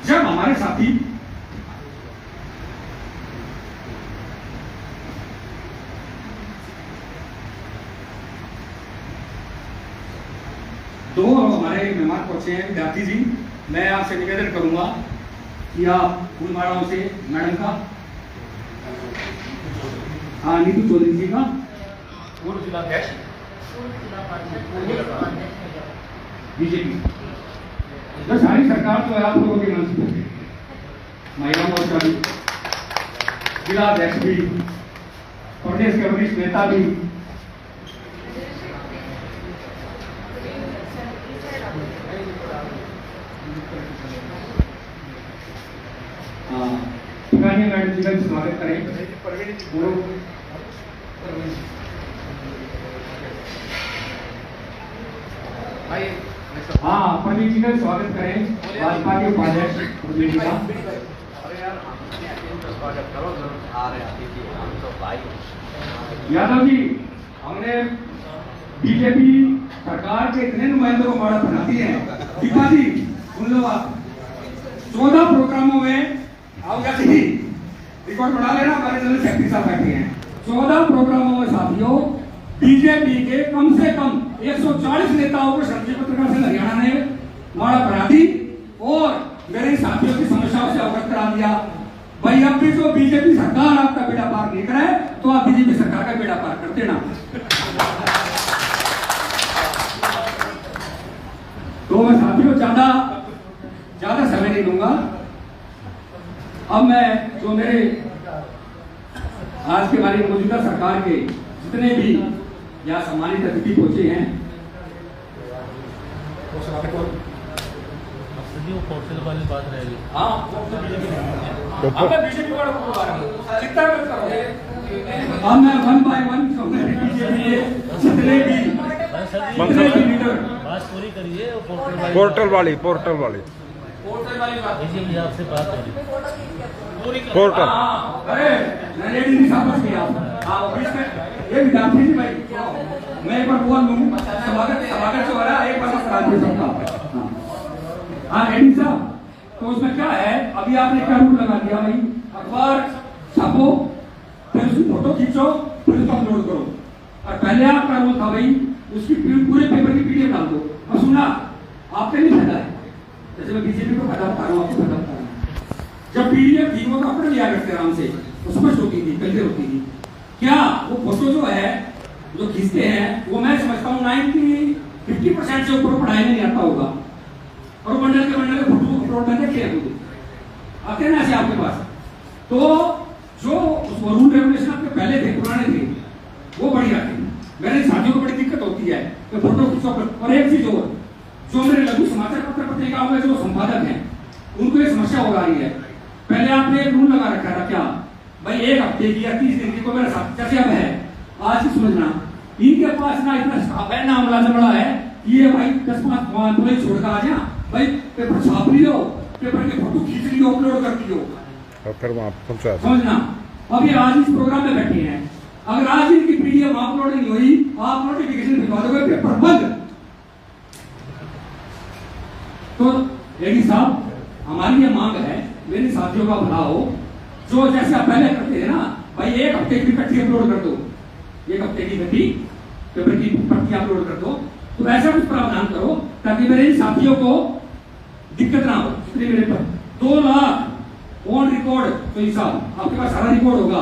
जब हमारे साथी दो हमारे मेहमान पहुंचे हैं विद्यार्थी जी, मैं आपसे निवेदन करूंगा कि आप फूल मालाओं से मैडम का, हाँ नीतू चौधरी जी का पूर्व जिलाध्यक्ष बीजेपी, जो सारी सरकार जो है आप लोगों के मंच पर महिला मोर्चा भी, जिलाध्यक्ष भी, प्रदेश के वरिष्ठ नेता भी, मैडम जी का स्वागत करें। हाँ प्रवीण जी का स्वागत करें, भाजपा के उपाध्यक्ष प्रवीण जी का। यादव जी, हमने बीजेपी सरकार के इतने नुमाइंदों को माड़ा बना दिए हैं। दीपा जी सुन लो आप, 14 प्रोग्रामों में आओ जाते ही रिकॉर्ड बढ़ा लेना, हमारे जनरल सेक्रेटरी साहब बैठे हैं। 14 प्रोग्रामों में साथियों बीजेपी के कम से कम 140 नेताओं को संसदीय पत्रकार संघ हरियाणा ने माड़ा बना दी और मेरे साथियों की समस्याओं से अवगत करा दिया। भाई अब भी जो बीजेपी सरकार आपका बेड़ा पार नहीं करे तो आप बीजेपी सरकार का बेड़ा पार कर देना। तो मैं साथियों ज्यादा समय नहीं दूंगा। अब मैं जो मेरे आज के हमारी मौजूदा सरकार के जितने भी यहाँ सम्मानित अतिथि पहुंचे हैं, बात रहेगी। हाँ बीजेपी वालों को चिंता मत करो, अब मैं 1 by 1 बीजेपी जितने भी लीडर बात पूरी करिए। पोर्टल वाली आपसे बात करिए। पोर्टल अरे नहीं साहब किया आप ऑफिस में ये विद्यार्थी जी भाई, मैं एक बार बोल लूँ स्वागत जो हो रहा है एक बार करा दे सबका। हाँ रेडी साहब, तो उसमें क्या है, अभी आपने क्या रूल लगा दिया भाई, अखबार छापो फिर उसकी फोटो खींचो फिर उसको अपलोड करो। और पहले आपका रूल था भाई उसकी पूरे पेपर की पीडीएफ डाल दो। और सुना आपने नहीं फायदा है, जैसे मैं बीजेपी को फायदा बता रहा हूँ, आपको फायदा बता रहा हूँ। जब पीडीएफ थी वो तो अपने लिया करते आराम से, स्पष्ट होती थी, क्लियर होती थी। क्या वो फोटो जो है जो खींचते हैं वो मैं समझता हूँ 50% से ऊपर पढ़ाई में नहीं आता होगा, और बंडल के फोटो अपलोड करके खेल आते हैं ना ऐसे आपके पास। तो जो रूल रेगुलेशन आपके पहले थे, पुराने थे, वो बढ़िया थे। मेरे साथियों को बड़ी दिक्कत होती है कि फोटो खींचो। और एक चीज और, जो मेरे लघु समाचार पत्र पत्रिकाओं में जो संपादक हैं उनको एक समस्या हो रही है। पहले आपने एक रूल लगा रखा था क्या भाई, 1 हफ्ते की या 30 दिन की, को मेरा साथ जैसे अब है आज की समझना, इनके पास ना इतना स्टाफ है ना अमला जमड़ा है, ये भाई 10-5 छोड़ कर आ जा भाई, पेपर छाप लियो, पेपर के फोटो खींच लियो, अपलोड कर दियो और फिर वहां पहुंचा समझना। अब ये आज इस प्रोग्राम में बैठे हैं, अगर आज इनकी पीडीएफ अपलोड नहीं हुई, आप नोटिफिकेशन भिजवा दोगे, पेपर बंद। तो रेड्डी साहब, हमारी ये मांग है, मेरे साथियों का भला हो, जो जैसे आप पहले करते हैं ना भाई, 1 हफ्ते की इकट्ठी अपलोड कर दो, 1 हफ्ते की इकट्ठी पेपर की पट्टी अपलोड कर दो, तो ऐसा कुछ प्रावधान करो ताकि मेरे साथियों को दिक्कत ना हो। जितने मेरे पर 2 लाख ऑन रिकॉर्ड, तो हिसाब आपके पास सारा रिकॉर्ड होगा,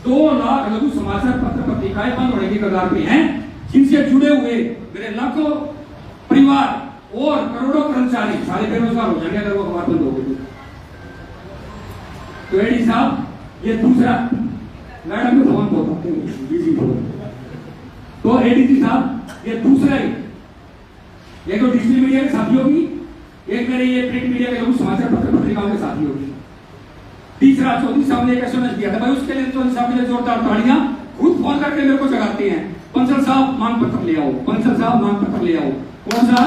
2 लाख लघु समाचार पत्र पत्रिकाएं बंद होने की कगार पे हैं, जिनसे जुड़े हुए मेरे लाखों परिवार और करोड़ों कर्मचारी सारे बेरोजगार हो जाएंगे अगर वो अखबार बंद हो गई। तो एडी साहब, ये दूसरा, मैडम को फोन बोलते हैं बिजी फोन, तो एडीजी साहब ये दूसरा ही, एक तो डिजिटल मीडिया के साथियों की, एक मेरे ये प्रिंट मीडिया के लोग समाचार पत्र पत्रिकाओं के साथियों की। तीसरा चौधरी साहब ने एक एसएमएस दिया था भाई, उसके लिए चौधरी साहब ने जोरदार तालियां, खुद फोन करके मेरे को जगाते हैं, बंसल साहब मांग पत्र ले आओ, बंसल साहब मांग पत्र ले आओ। कौन सा?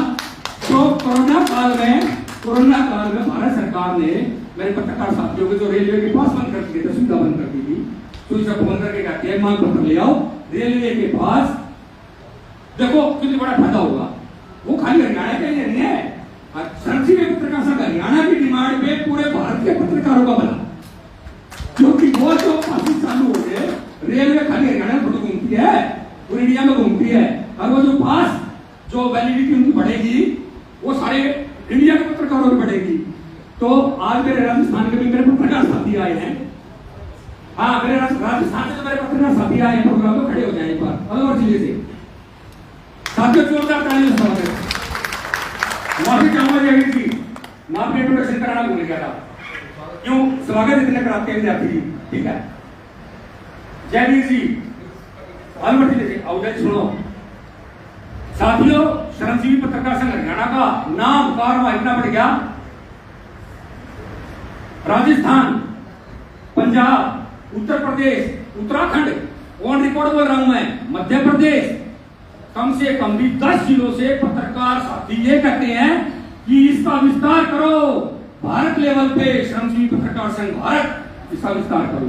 तो कोरोना काल में भारत सरकार ने मेरे पत्रकार साथियों को जो रेलवे के पास बंद कर दिए थे, सुविधा बंद कर दी थी, तो इसे फोन करके कहते हैं मांग पत्र ले आओ रेलवे के पास। देखो कितनी बड़ा फायदा होगा, वो खाली हरियाणा के लिए नहीं है, संसदीय पत्रकार संघ हरियाणा की डिमांड पे पूरे भारत के पत्रकारों का भला, क्योंकि वो जो प्रोसेस चालू हो गए, रेलवे खाली हरियाणा में घूमती है, पूरी इंडिया में घूमती है, और वो जो पास जो वैलिडिटी उनकी बढ़ेगी मेरे राजस्थान से जो मेरे पत्रकार साथी आए प्रोग्राम में खड़े हो जाए एक बार अलग और जिले से साथियों, जोरदार तालियों से स्वागत है। माफी चाहूंगा जयवीर जी, मैं आपने इंट्रोडक्शन कराना भूल गया था। क्यों स्वागत इतने कराते हैं विद्यार्थी जी, ठीक है। जयवीर जी अलवर जिले से आओ, जल्दी सुनो साथियों। श्रमजीवी पत्रकार संघ हरियाणा का नाम कारवा इतना बढ़ गया, राजस्थान, पंजाब, उत्तर प्रदेश, उत्तराखंड, ऑन रिकॉर्ड बोल रहा हूं मैं, मध्य प्रदेश, कम से कम भी 10 जिलों से पत्रकार साथी ये कहते हैं कि इसका विस्तार करो, भारत लेवल पे श्रमजीवी पत्रकार संघ भारत, इसका विस्तार करो।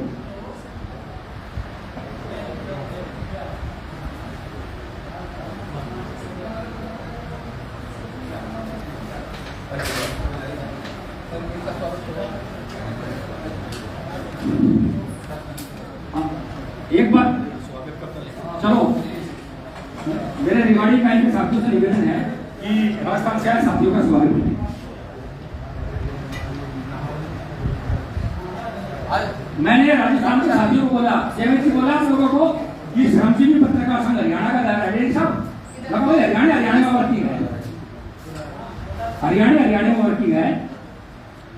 एक बात चलो, मेरे रिगार्डिंग का इनके साथियों से निवेदन है कि राजस्थान से आए साथियों का स्वागत करें। मैंने राजस्थान के साथियों को बोला, सेवन जी बोला आप लोगों को कि श्रमजीवी पत्रकार संघ हरियाणा का दायरा है सब लगभग हरियाणा में वर्किंग है, हरियाणा में वर्किंग है।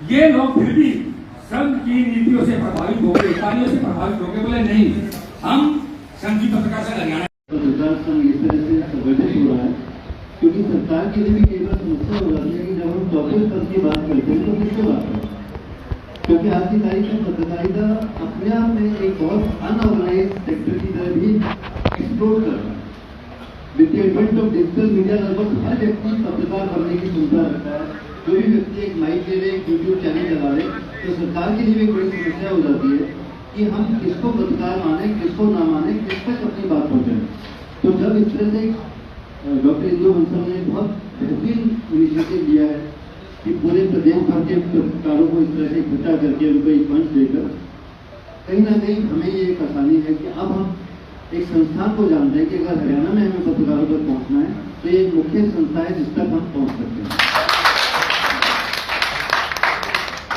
ये लोग फिर भी संघ की नीतियों से प्रभावित हो गए, कार्यों से प्रभावित हो गए, बोले नहीं हम श्रमजीवी पत्रकार संघ हरियाणा पत्रकार संघ इस तरह से संगठित हो रहा है क्योंकि सरकार के लिए भी कई बार समस्या हो जाती है कि जब हम टॉपिक पद की बात करते हैं तो किससे बात करें, क्योंकि आज की तारीख में पत्रकारिता अपने आप में एक बहुत अनऑर्गेनाइज सेक्टर की तरह भी एक्सप्लोर कर रहा है। With the advent of digital media लगभग हर व्यक्ति पत्रकार बनने की क्षमता रखता है। कोई भी व्यक्ति एक माइक ले रहे, एक यूट्यूब चैनल चला रहे, तो सरकार के लिए भी एक बड़ी समस्या हो जाती है कि हम किसको पत्रकार माने, किसको ना माने, किस तक अपनी बात पहुंचाएं। तो जब इस तरह से डॉक्टर इंदु बंसल ने बहुत बेहतरीन इनिशिएटिव लिया है कि पूरे प्रदेश भर के पत्रकारों को इस तरह से इकट्ठा करके उनको एक मंच देकर कहीं ना कहीं हमें ये एक आसानी है कि अब हम एक संस्थान को जानते हैं कि अगर हरियाणा में हमें पत्रकारों पर पहुंचना है तो ये एक मुख्य संस्था है जिस तक हम पहुंच सकते हैं।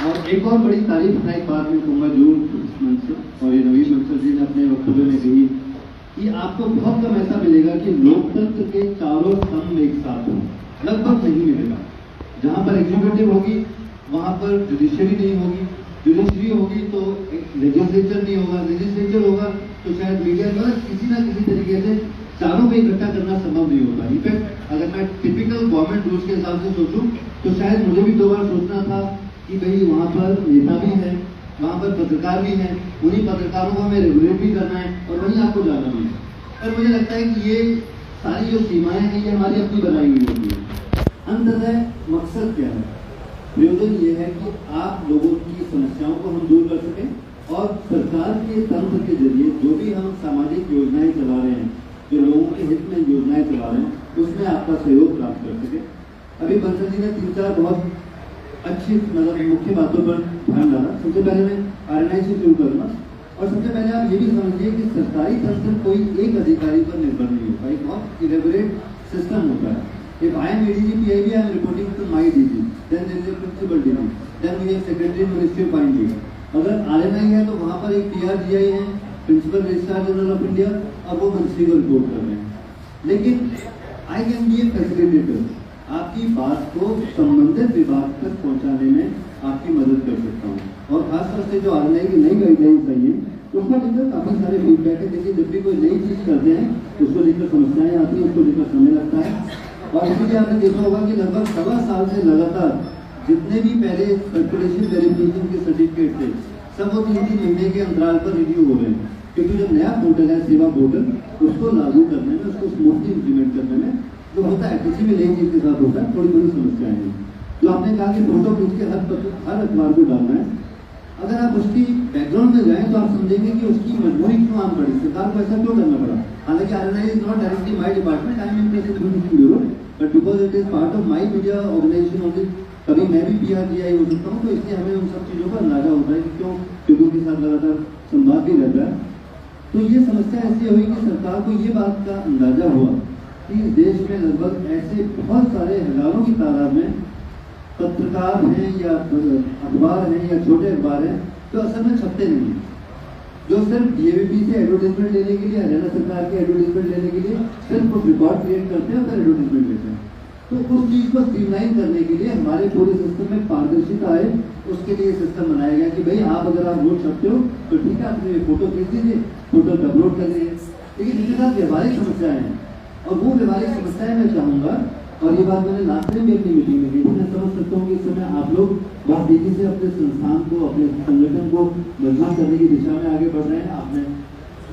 और एक और बड़ी तारीफ है, एक बात मैं कहूँगा जरूर इस मंच से, और ये नवीन बंसल जी ने अपने वक्तव्य में कही कि आपको बहुत कम ऐसा मिलेगा कि लोकतंत्र के चारों स्तंभ एक साथ हों, लगभग नहीं मिलेगा। जहाँ पर एग्जीक्यूटिव होगी वहाँ पर जुडिशरी नहीं होगी, जुडिशरी होगी तो लेजिस्लेचर नहीं होगा, लेजिस्लेचर होगा तो शायद मीडिया द्वारा किसी ना किसी तरीके से चारों को इकट्ठा करना संभव नहीं होगा। इनफैक्ट अगर मैं टिपिकल गवर्नमेंट रूल्स के हिसाब से सोचूं तो शायद मुझे भी 2 बार सोचना था कि भाई वहाँ पर नेता भी है, वहाँ पर पत्रकार भी हैं, उन्हीं पत्रकारों को हमें रेगुलेट भी करना है और वहीं आपको जाना भी है। पर मुझे लगता है कि ये सारी जो सीमाएं हैं ये हमारी अपनी बनाई हुई होती है। अंततः मकसद क्या है? प्रयोजन ये है कि आप लोगों की समस्याओं को हम दूर कर सकें और सरकार के तंत्र के जरिए जो भी हम सामाजिक योजनाएं चला रहे हैं, जो लोगों के हित में योजनाएं चला रहे हैं, उसमें आपका सहयोग प्राप्त कर सके। अभी बंसल जी ने 3-4 बहुत अच्छी मतलब मुख्य बातों पर ध्यान डाला। सबसे पहले मैं RNI से शुरू करूँगा और सबसे पहले आप ये भी समझिए कि सरकारी तंत्र कोई एक अधिकारी पर निर्भर नहीं होता, एक बहुत इलेबोरेट सिस्टम होता है। If I am ADG PIB, I am reporting to my DG, then there is a principal DG, then we have secretary ministry of IND। अगर RNI है तो वहाँ पर एक PRGI है, principal registrar general of India, और वो मंत्री को रिपोर्ट कर रहे हैं। लेकिन I can be a facilitator, आपकी बात को संबंधित विभाग तक पहुंचाने में आपकी मदद कर सकता हूँ। और खासतौर से जो RNI की नई गाइडलाइंस आई है उसको लेकर काफी सारे फीडबैक है। देखिए जब भी कोई नई चीज करते हैं उसको लेकर समस्याएं आती हैं, उसको लेकर समय लगता है। और इसलिए आपने देखा होगा कि लगभग 1.25 साल से लगातार जितने भी पहले सर्कुलेशन वेरिफिकेशन के सर्टिफिकेट थे सब वो 3-3 महीने के अंतराल पर रिव्यू हो रहे हैं, क्योंकि जो नया पोर्टल है सेवा पोर्टल, उसको लागू करने में, उसको स्मूथली इम्प्लीमेंट करने में जो होता है किसी भी नई चीज के साथ होता है, थोड़ी बड़ी समस्याएं हैं। तो आपने कहा कि फोटो खींच के हर अखबार को डालना है। अगर आप उसकी बैकग्राउंड में जाएं तो आप समझेंगे कि उसकी मजबूरी क्यों आम पड़ी, सरकार को ऐसा क्यों करना पड़ा। हालांकि RNI is not directly my department, I am in press information bureau, but because it is part of my media organisation only, कभी मैं भी PRGI हो सकता हूँ, तो इसलिए हमें उन सब चीज़ों का अंदाजा होता है कि क्यों लोगों के साथ लगातार संवाद भी रहता है। तो ये समस्या ऐसी हुई कि सरकार को ये बात का अंदाजा हुआ कि इस देश में लगभग ऐसे बहुत सारे हजारों की तादाद में पत्रकार हैं या अखबार हैं या छोटे अखबार हैं जो असल में छपते नहीं हैं, जो सिर्फ DAVP से एडवर्टाइजमेंट लेने के लिए, हरियाणा सरकार के एडवर्टाइजमेंट लेने के लिए सिर्फ कुछ रिकॉर्ड क्रिएट करते हैं और एडवर्टाइजमेंट लेते हैं। तो उस चीज को स्ट्रीमलाइन करने के लिए हमारे पूरे सिस्टम में पारदर्शिता है, उसके लिए सिस्टम बनाया गया कि भाई आप अगर आप वोट करते हो तो ठीक है, अपने फोटो खींच दीजिए, फोटो पे अपलोड कर दीजिए। लेकिन इनके साथ व्यवहारिक समस्याएं हैं, और वो व्यवहारिक समस्याएं मैं चाहूंगा, और ये बात मैंने लास्ट टाइम भी अपनी मीटिंग में की थी, मैं समझ सकता हूँ कि इस समय आप लोग बहुत तेजी से अपने संस्थान को, अपने संगठन को मजबूत करने की दिशा में आगे बढ़ रहे हैं। आपने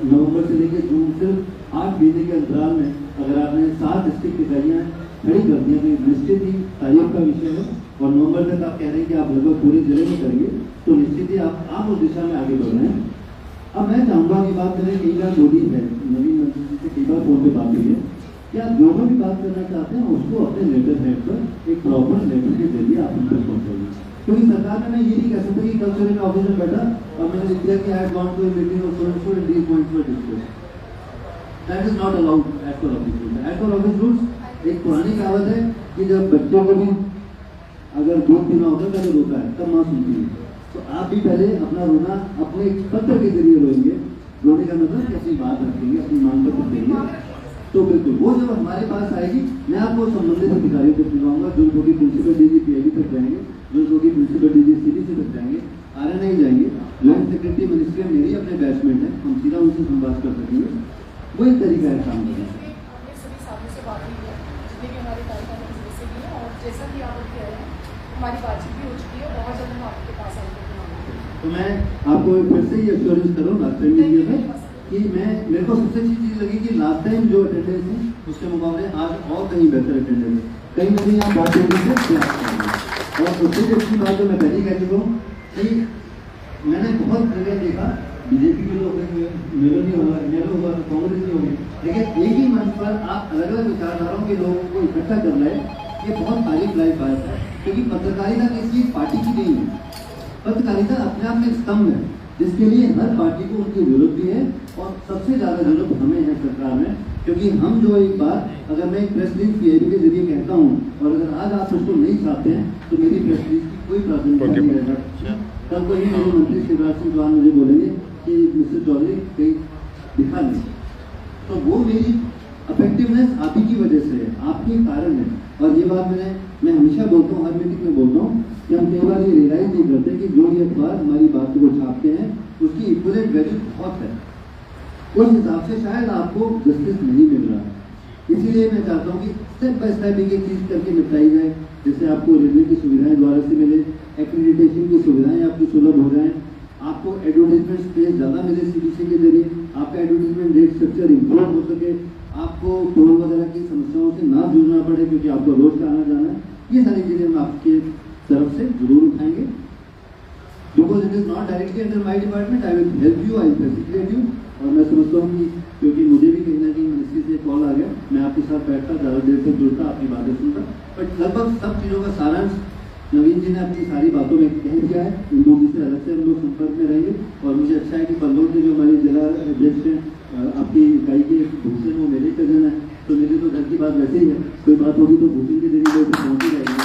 नवंबर से लेकर जून सिर्फ 8 महीने के अंतराल में अगर आपने 7 डिस्ट्रिक्ट इकाइयाँ खड़ी कर दी तो निश्चित ही तारीफ का विषय है, और नवंबर तक आप कह रहे हैं कि आप लगभग पूरे जिले में करेंगे, तो निश्चित ही आप उस दिशा में आगे बढ़ रहे हैं। अब मैं चाहूँगा कि बात करें, कई बार मोदी है, नवीन मंत्री जी से कई बार फोन पे बात हुई है, क्या जो भी बात करना चाहते हैं उसको अपने लेटर हेड पर एक प्रॉपर लेटर के जरिए आप उन तक पहुँचाइए। क्योंकि सरकार में मैं ये नहीं कह सकता कि कल से मैं ऑफिस में बैठा और मैंने लिख दिया कि I want to meeting of so and these points were discussed. That is not allowed as per office rules. As per office rules एक पुरानी कहावत है कि जब बच्चों को भी अगर दूध पीना होता है पहले रोता है, तब माँ सुनती है। तो आप भी पहले अपना रोना अपने पत्र के जरिए रोएंगे। रोने का मतलब कि अपनी बात रखेंगे, अपनी मांग पर देंगे। तो बिल्कुल वो जब हमारे पास आएगी, मैं आपको संबंधित अधिकारियों को दिलवाऊंगा, जो होगी प्रिंसिपल DG PIB तक जाएंगे, जो होगी प्रिंसिपल DG CDC तक जाएंगे, RNI जाएंगे, जॉइंट सेक्रेटरी मिनिस्ट्री मेरी अपने बैचमेंट है, हम सीधा उनसे संवाद कर सकेंगे। वो एक तरीका है काम करने का। जैसा कि आप कह रहे हैं, हमारी बातचीत भी हो चुकी है, बहुत जल्द हम आपके पास आएंगे। तो मैं आपको फिर से ही एश्योरेंस करूँ, लास्ट टाइम भी दिया था कि मेरे को सबसे अच्छी चीज़ लगी कि लास्ट टाइम जो अटेंडेंस है उसके मुकाबले आज और कहीं बेहतर अटेंडेंस है, कहीं ना कहीं आप बात करेंगे। और सबसे अच्छी बात जो मैं पहले कह चुका हूँ कि मैंने बहुत जगह देखा, BJP के लोग मेरे नहीं होगा, मेरे होगा, कांग्रेस नहीं होगी, लेकिन एक ही मंच पर आप अलग अलग विचारधाराओं के लोगों को इकट्ठा कर रहे हैं। ये बहुत तारीफ लायक बात है, क्योंकि पत्रकारिता किसी पार्टी की नहीं है, पत्रकारिता अपने आप में एक स्तंभ है, जिसके लिए हर पार्टी को उनकी जरूरत भी है, और सबसे ज़्यादा जरूरत हमें है सरकार में। क्योंकि हम जो एक बात अगर मैं एक प्रेस रिलीज PIB के जरिए कहता हूँ, और अगर आज आप उसको नहीं चाहते हैं तो मेरी प्रेस रिलीज की कोई प्राथमिकता नहीं रहेगा। कल को ही मेरे मंत्री शिवराज सिंह चौहान मुझे बोलेंगे कि मिस्टर चौधरी कहीं दिखा नहीं, तो वो मेरी इफेक्टिवनेस आप ही की वजह से है, आपके कारण है। और ये बात मैं हमेशा बोलता हूँ, हर मीटिंग में बोलता हूँ कि हम कई बार ये रियलाइज नहीं करते कि जो ये अखबार हमारी बातों को छापते हैं उसकी इक्विवेलेंट वैल्यू बहुत है, उस हिसाब से शायद आपको जस्टिस नहीं मिल रहा है। इसीलिए मैं चाहता हूँ कि स्टेप बाय स्टेप एक चीज़ करके निपटाई जाए, जैसे आपको रेलवे की सुविधाएं द्वारा से मिले, एक्रेडिटेशन की सुविधाएं आपकी सुलभ हो जाएं, आपको एडवर्टाइजमेंट स्पेस ज़्यादा मिले CDC के जरिए, आपका एडवर्टाइजमेंट रेट स्ट्रक्चर इम्प्रूव हो सके, आपको टोल वगैरह की समस्याओं से ना जूझना पड़े क्योंकि आपको रोज का आना जाना है। ये सारी चीज़ें हम आपके तरफ से जरूर उठाएंगे। Because it is not directly under my department, I will help you, I will facilitate you. और मैं समझता हूँ कि क्योंकि मुझे भी कहीं ना कहीं मिनिस्ट्री से कॉल आ गया, मैं आपके साथ बैठता, ज़्यादा देर तक जुड़ता, आपकी बातें सुनता, बट लगभग सब चीज़ों का सारांश नवीन जी ने अपनी सारी बातों में कह दिया है। इंदू जी से अलग से हम लोग संपर्क में रहेंगे, और मुझे अच्छा है कि बंदौर के जो हमारे जिला अध्यक्ष हैं, आपकी इकाई के भूषण, वो मेरे कजन है, तो मेरी तो घर की बात वैसे ही है, कोई बात होगी तो भूषण के जरिए लोग पहुँच ही रहेंगे।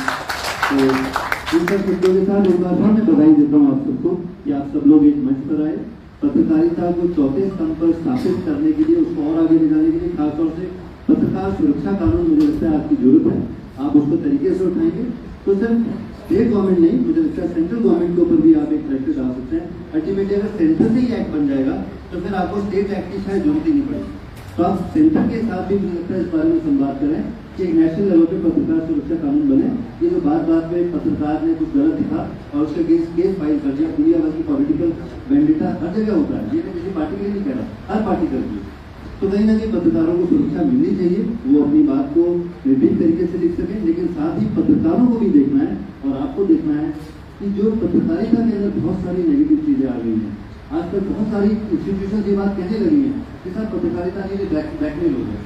तो इन सब चीज़ों के साथ एक बार मैं बधाई देता हूँ आप सबको कि आप सब लोग एक मंच पर आए, पत्रकारिता को चौथे स्तंभ पर स्थापित करने के लिए, उसको और आगे ले जाने के लिए, खासतौर से पत्रकार सुरक्षा कानून मुझे लगता है आपकी जरूरत है, आप उसको तरीके से उठाएंगे तो सिर्फ स्टेट गवर्नमेंट नहीं, मुझे लगता है सेंट्रल गवर्नमेंट के ऊपर भी आप एक प्रेशर डाल सकते हैं। अल्टीमेटली अगर सेंटर से ही एक्ट बन जाएगा तो फिर आपको स्टेट एक्ट की शायद जरूरत ही नहीं पड़ेगी। तो आप सेंटर के साथ भी मुझे लगता है इस बारे में संवाद करें कि एक नेशनल लेवल पे पत्रकार सुरक्षा कानून बने। ये जो बात में पत्रकार ने कुछ गलत लिखा और उसके केस फाइल कर दिया, दुनिया भर की पॉलिटिकल वेंडिटा हर जगह होता है, ये मैं किसी पार्टी के लिए नहीं कह रहा, हर पार्टी करती है। तो कहीं ना कहीं पत्रकारों को सुरक्षा मिलनी चाहिए, वो अपनी बात को निर्भीक तरीके से लिख सकें, लेकिन साथ ही पत्रकारों को भी देखना है और आपको देखना है कि जो पत्रकारिता के अंदर बहुत सारी नेगेटिव चीज़ें आ गई हैं। आजकल बहुत सारी इंस्टीट्यूशन ये बात कहने लगी हैं कि सर पत्रकारिता के लिए ब्लैकमेल हो गया।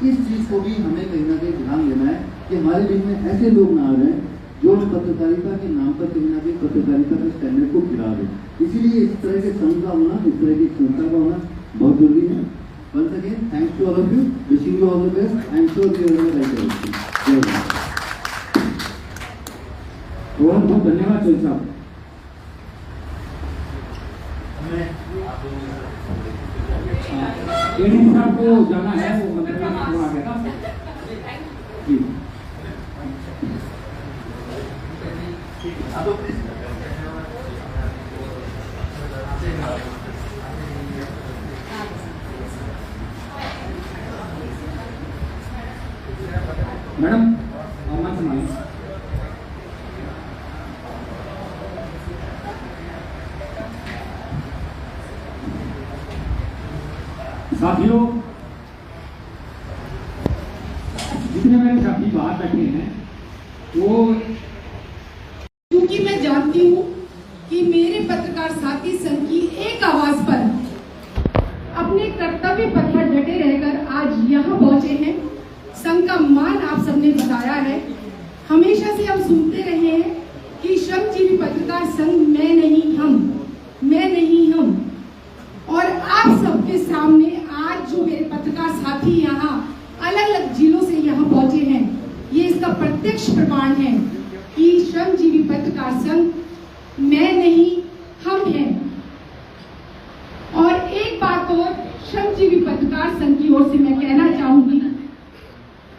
इस चीज़ को भी हमें कहीं ना कहीं ध्यान देना है कि हमारे बीच में ऐसे लोग ना आ जाए जो पत्रकारिता के नाम पर कहीं ना कहीं पत्रकारिता के स्टैंडर्ड को गिरा दे। इसीलिए इस तरह के संघ का होना, इस तरह की संस्था का होना बहुत जरूरी है। Once again, thanks to all of you. Wishing you all the best. I am sure you are in the right direction. जय हिंद। बहुत बहुत धन्यवाद चौधरी साहब। हमें एडीसी साहब को जाना है, वो मंदिर में फोन आ गया। जी। मैडम अम्मा सुनाइए। साथियों, जितने मेरे साथी बाहर बैठे हैं वो, क्योंकि मैं जानती हूँ कि मेरे पत्रकार साथी संघ की एक आवाज पर अपने कर्तव्य पथ पर डटे रहकर आज यहाँ पहुंचे हैं। संघ का मान आप सबने बताया है। हमेशा से हम सुनते रहे हैं कि श्रमजीवी पत्रकार संघ मैं नहीं हम, मैं नहीं हम। और आप सबके सामने आज जो मेरे पत्रकार साथी यहाँ अलग अलग जिलों से यहाँ पहुंचे हैं, ये इसका प्रत्यक्ष प्रमाण है कि श्रमजीवी पत्रकार संघ मैं नहीं हम हैं। और एक बात और श्रमजीवी पत्रकार संघ की ओर से मैं कहना चाहूंगी,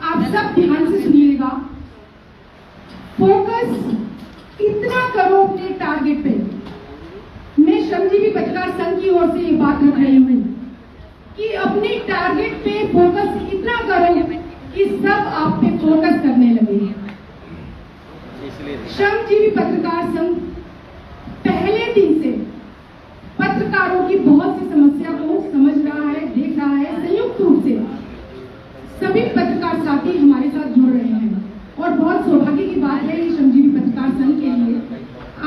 आप सब ध्यान से सुनिएगा। फोकस इतना करो अपने टारगेट पे। मैं श्रमजीवी पत्रकार संघ की ओर से ये बात रख रही हूँ कि अपने टारगेट पे फोकस इतना करो कि सब आप पे फोकस करने लगे। श्रमजीवी पत्रकार संघ पहले दिन से पत्रकारों की बहुत सी समस्या को समझ रहा है, देख रहा है। संयुक्त रूप से सभी पत्रकार साथी हमारे साथ जुड़ रहे हैं और बहुत सौभाग्य की बात है ये श्रमजीवी पत्रकार संघ के लिए।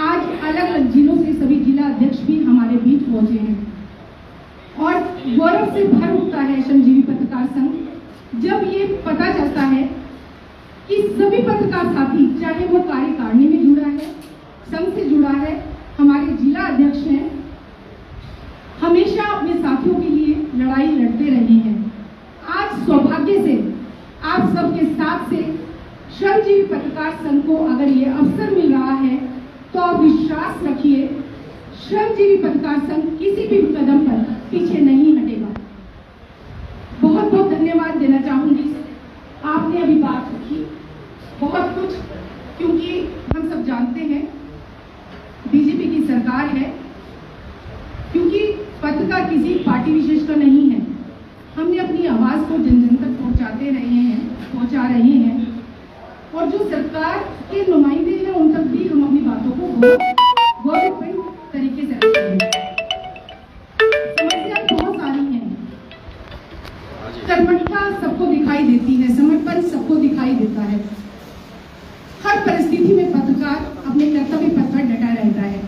आज अलग अलग जिलों से सभी जिला अध्यक्ष भी हमारे बीच पहुंचे हैं और गौरव से भर उठता है श्रमजीवी पत्रकार संघ जब ये पता चलता है कि सभी पत्रकार साथी, चाहे वो कार्यकारिणी में जुड़ा है, संघ से जुड़ा है, हमारे जिला अध्यक्ष हैं, हमेशा अपने साथियों के लिए लड़ाई लड़ते रहे हैं। आज सौभाग्य से आप सबके साथ से श्रमजीवी पत्रकार संघ को अगर ये अवसर मिल रहा है तो आप विश्वास रखिए, श्रमजीवी पत्रकार संघ किसी भी कदम पर पीछे नहीं हटेगा। बहुत बहुत धन्यवाद देना चाहूंगी। आपने अभी बात रखी बहुत कुछ, क्योंकि हम सब जानते हैं बीजेपी की सरकार है, क्योंकि पत्रकार किसी पार्टी विशेष का नहीं है। हमने अपनी आवाज को जन जन तक पहुंचा रहे हैं और जो सरकार के नुमाइंदे हैं उन तक भी हम अपनी बातों को गौरवपूर्ण तरीके से रखते हैं। समस्याएं बहुत सारी हैं, कर्मठता सबको दिखाई देती है, समर्पण सबको दिखाई देता है। हर परिस्थिति में पत्रकार अपने कर्तव्य पथ पर डटा रहता है।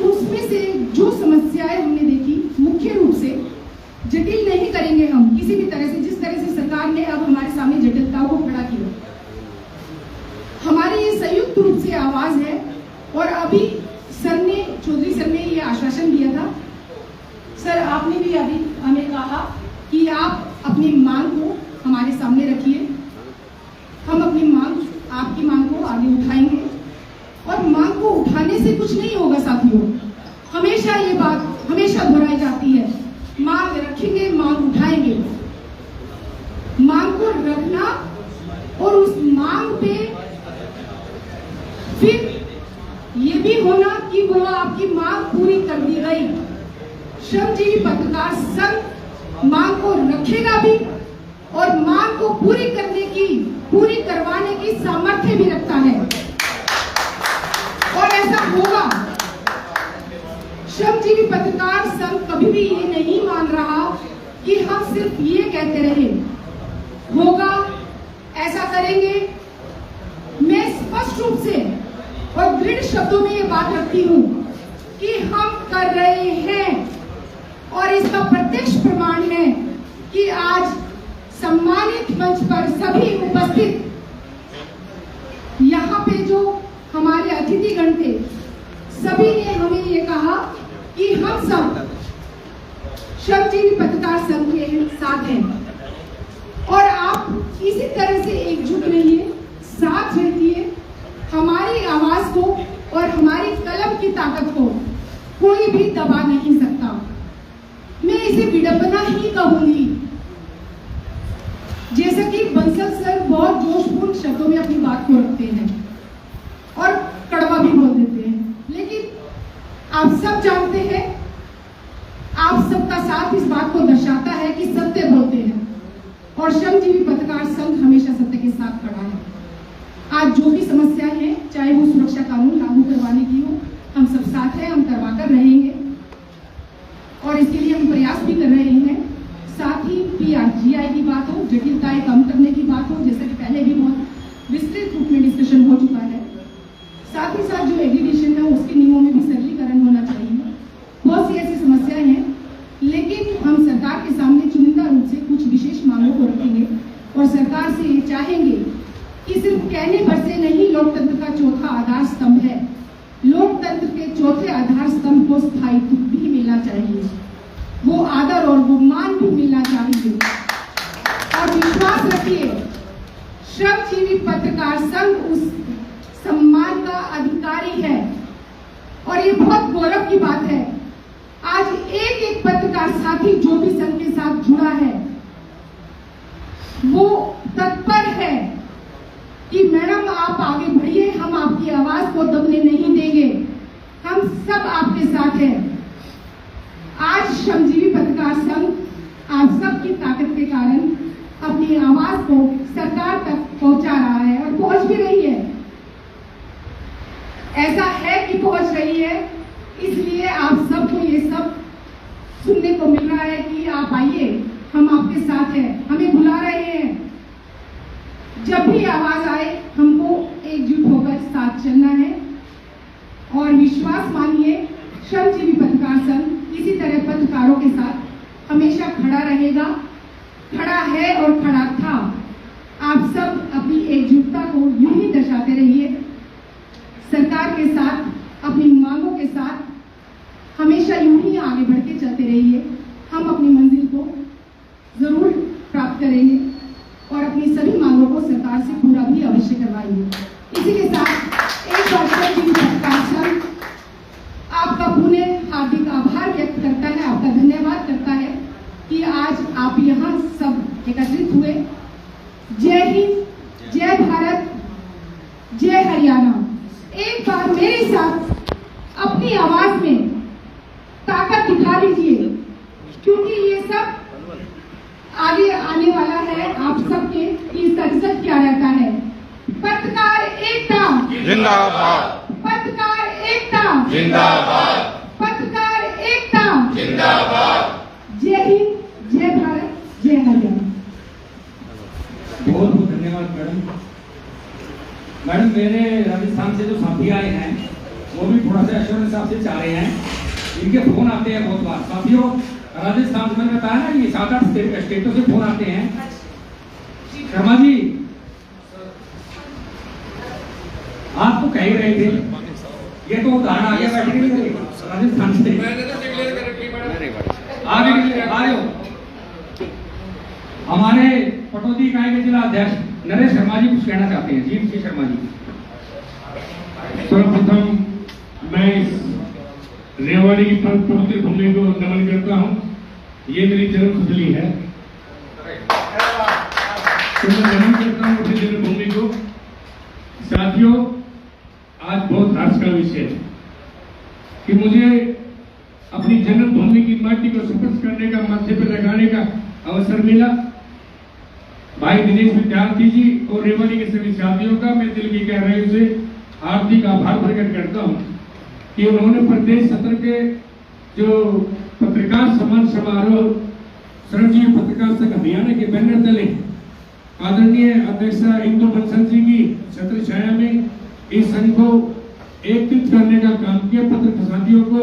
उसमें से जो समस्याएं हमने देखी, मुख्य रूप से जटिल नहीं करेंगे हम किसी भी तरह से, जिस तरह से सरकार ने अब हमारे सामने जटिलताओं को खड़ा किया। हमारी ये संयुक्त रूप से आवाज है और अभी चौधरी सर ने ये आश्वासन दिया था। सर आपने भी अभी हमें कहा कि आप अपनी मांग को हमारे सामने रखिए, हम अपनी मांग, आपकी मांग को आगे उठाएंगे। और मांग को उठाने से कुछ नहीं होगा साथियों, हमेशा ये बात हमेशा दोहराई जाती है, मांग रखेंगे, मांग उठाएंगे। मांग को रखना और उस मांग पे फिर ये भी होना कि वो आपकी मांग पूरी कर दी गई। श्रमजीवी पत्रकार संघ मांग को रखेगा भी और मांग को पूरी करवाने की सामर्थ्य भी रखता है और ऐसा होगा। श्रमजीवी पत्रकार संघ कभी भी ये नहीं मान रहा कि हम सिर्फ ये कहते रहे होगा, ऐसा करेंगे। मैं स्पष्ट रूप से और दृढ़ शब्दों में ये बात रखती हूँ कि हम कर रहे हैं और इसका प्रत्यक्ष प्रमाण है कि आज सम्मानित मंच पर सभी उपस्थित यहाँ पे जो हमारे अतिथिगण थे, सभी ने हमें ये कहा कि हम सब श्रमजीवी पत्रकार संघ के साथ हैं और आप इसी तरह से एकजुट रहिए, साथ रहिए। हमारी आवाज को और हमारी कलम की ताकत को कोई भी दबा नहीं सकता। मैं इसे विडंबना ही कहूंगी। जैसा कि बंसल सर बहुत जोशपूर्ण शब्दों में अपनी बात को रखते हैं और कड़वा भी बोल देते हैं, लेकिन आप सब जानते हैं, आप सबका साथ इस बात को दर्शाता है कि सत्य बोलते हैं और श्रमजीवी पत्रकार संघ हमेशा सत्य के साथ खड़ा है। आज जो भी समस्याएं हैं, चाहे वो सुरक्षा कानून लागू करवाने की हो, हम सब साथ हैं, हम करवा कर रहेंगे और इसके लिए हम प्रयास भी कर रहे हैं। साथ ही PRGI की बात हो, जटिलताएं कम करने की बात हो, जैसे कि पहले भी बहुत विस्तृत रूप में डिस्कशन हो चुका है। साथ ही साथ जो एग्रीगेशन है उसके नियमों में भी सरलीकरण होना चाहिए। बहुत सी ऐसी समस्याएं हैं, लेकिन हम सरकार के सामने चुनिंदा रूप से कुछ विशेष मांगों को रखेंगे और सरकार से ये चाहेंगे कि सिर्फ कहने पर से नहीं लोकतंत्र का चौथा आधार स्तंभ है, लोकतंत्र के चौथे आधार स्तंभ को स्थायित्व भी मिलना चाहिए, वो आदर और वो मान भी मिलना चाहिए। और विश्वास रखिए, श्रमजीवी पत्रकार संघ उस सम्मान का अधिकारी है और ये बहुत गौरव की बात है। आज एक एक पत्रकार साथी जो भी संघ के साथ जुड़ा है वो तत्पर है कि मैडम आप आगे बढ़िए, हम आपकी आवाज को दबने नहीं देंगे, हम सब आपके साथ हैं। आज श्रमजीवी पत्रकार संघ आप सबकी ताकत के कारण अपनी आवाज को सरकार तक पहुंचा रहा है और पहुंच भी रही है। ऐसा है कि पहुंच रही है, इसलिए आप सबको ये सब सुनने को मिल रहा है कि आप आइए, हम आपके साथ हैं, हमें बुला रहे हैं। जब भी आवाज आए हमको एकजुट होकर साथ चलना है और विश्वास मानिए, श्रमजीवी पत्रकार संघ इसी तरह पत्रकारों के साथ हमेशा खड़ा रहेगा, खड़ा है और खड़ा था। आप सब अपनी एकजुटता को यूं ही दर्शाते रहिए, सरकार के साथ, अपनी मांगों के साथ हमेशा यूं ही आगे बढ़ के चलते रहिए। हम अपनी मंजिल को जरूर प्राप्त करेंगे और अपनी सभी मांगों को सरकार से पूरा भी अवश्य करवाएंगे। इसी के साथ एक बार श्रमजीवी पत्रकार संघ आपका पुनः हार्दिक आभार व्यक्त करता है, आपका धन्यवाद करता है कि आज आप यहाँ सब एकत्रित हुए। जय हिंद, जय भारत, जय हरियाणा। एक बार मेरे साथ अपनी आवाज में ताकत दिखा लीजिए, क्योंकि ये सब आगे आने वाला है। आप सबके इसका रिजल्ट क्या रहता है? पत्रकार एकता जिंदाबाद, पत्रकार एकता जिंदाबाद, पत्रकार एकता जिंदाबाद। जय हिंद, जय भारत, जय हरियाणा। बहुत बहुत धन्यवाद मैडम। मैडम, मेरे राजस्थान से जो साथी आए हैं वो भी थोड़ा सा एश्योरेंस आपसे चाह रहे हैं। इनके फोन आते हैं बहुत बार। साथियों, राजस्थान में मैंने बताया ना कि 7-8 स्टेटों से फोन आते हैं। शर्मा जी, आप तो कह ही रहे थे, ये तो उदाहरण आ गया बैठे नहीं राजस्थान से। आगे हमारे पटौदी इकाई के जिला अध्यक्ष नरेश शर्मा जी कुछ कहना चाहते हैं। जी शर्मा जी। सर्वप्रथम मैं इस रेवाड़ी की पवित्र भूमि को नमन करता हूँ। ये मेरी जन्मस्थली है, तो मैं नमन करता हूँ अपनी जन्मभूमि को। साथियों, आज बहुत हर्ष का विषय है कि मुझे अपनी जन्मभूमि की माटी को स्पर्श करने का, माथे पर लगाने का अवसर मिला। भाई दिनेश विद्यार्थी जी और रेवाड़ी के सभी साथियों का मैं दिल की गहराई से हार्दिक आभार प्रकट करता हूं कि उन्होंने प्रदेश सत्र के जो पत्रकार सम्मान समारोह श्रमजीवी पत्रकार संघ हरियाणा के बैनर तले आदरणीय अध्यक्षा इंदु बंसल जी की छत्र छाया में इस संघ को एकत्रित करने का काम किया। पत्रकार साथियों को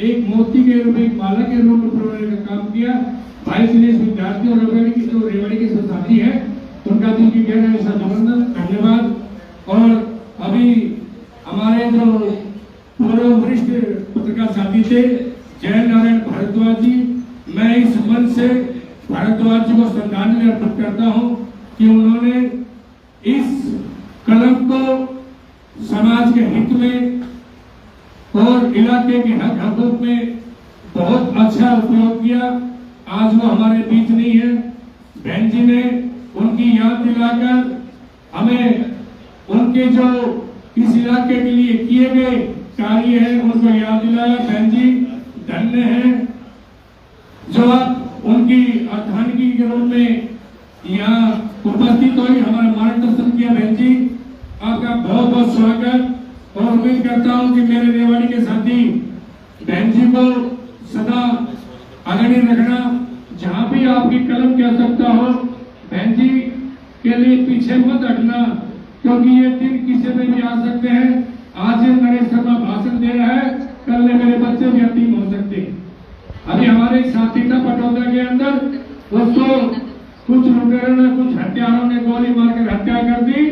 एक मोती के रूप में, माला के रूप में प्रवर्तन का काम किया। भाई दिनेश विद्यार्थी और रेवाड़ी के साथी है, उनका दिल की गहराई से अभिनंदन, धन्यवाद। और अभी हमारे जो पूर्व वरिष्ठ पत्रकार साथी थे जय नारायण भारद्वाज जी, मैं इस मंच से भारद्वाज जी को श्रद्धांजलि अर्पित करता हूं कि उन्होंने इस कलम को समाज के हित में और इलाके के हक हकूक में बहुत अच्छा उपयोग किया। आज वो हमारे बीच नहीं है। बहन जी ने उनकी याद दिलाकर हमें उनके जो इस इलाके के लिए किए गए कार्य है उनको याद दिलाया। बहन जी धन्य है जो आप उनकी अर्धांगिनी के रूप में यहाँ उपस्थित हुई, हमारा मार्गदर्शन किया। बहन जी आपका बहुत बहुत स्वागत और उम्मीद करता हूँ कि मेरे रेवाड़ी के साथी बहन जी को सदा अग्रणी रखना। जहाँ भी आपकी कलम की आवश्यकता हो बहन जी के लिए पीछे मत हटना, क्योंकि ये दिन किसी में भी आ सकते हैं। आज नरेश शर्मा भाषण दे रहा है, कल मेरे बच्चे भी अंतिम हो सकते हैं। अभी हमारे साथी था पटौदा के अंदर, उसको कुछ लुटेरों ने कुछ हत्यारों ने गोली मारकर हत्या कर दी।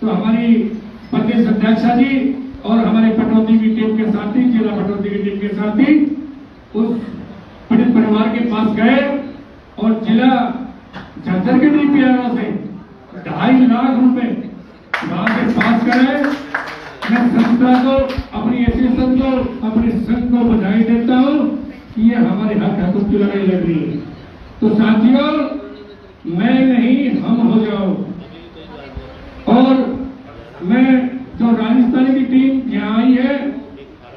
तो हमारी प्रदेश अध्यक्षा जी और हमारे पटौदी की टीम के साथी, जिला पटौदी की टीम के साथी उस पीड़ित परिवार के पास गए और जिला झज्जर के डीपीआरओ से 2.5 लाख रुपए वहां से पास कराए। मैं संस्था को, अपनी एसोसिएशन को, अपने संघ को बधाई देता हूँ कि ये हमारे हकों की लड़ाई लड़ रही है। तो साथियों, मैं नहीं हम हो जाओ। और मैं जो राजस्थान की टीम यहाँ आई है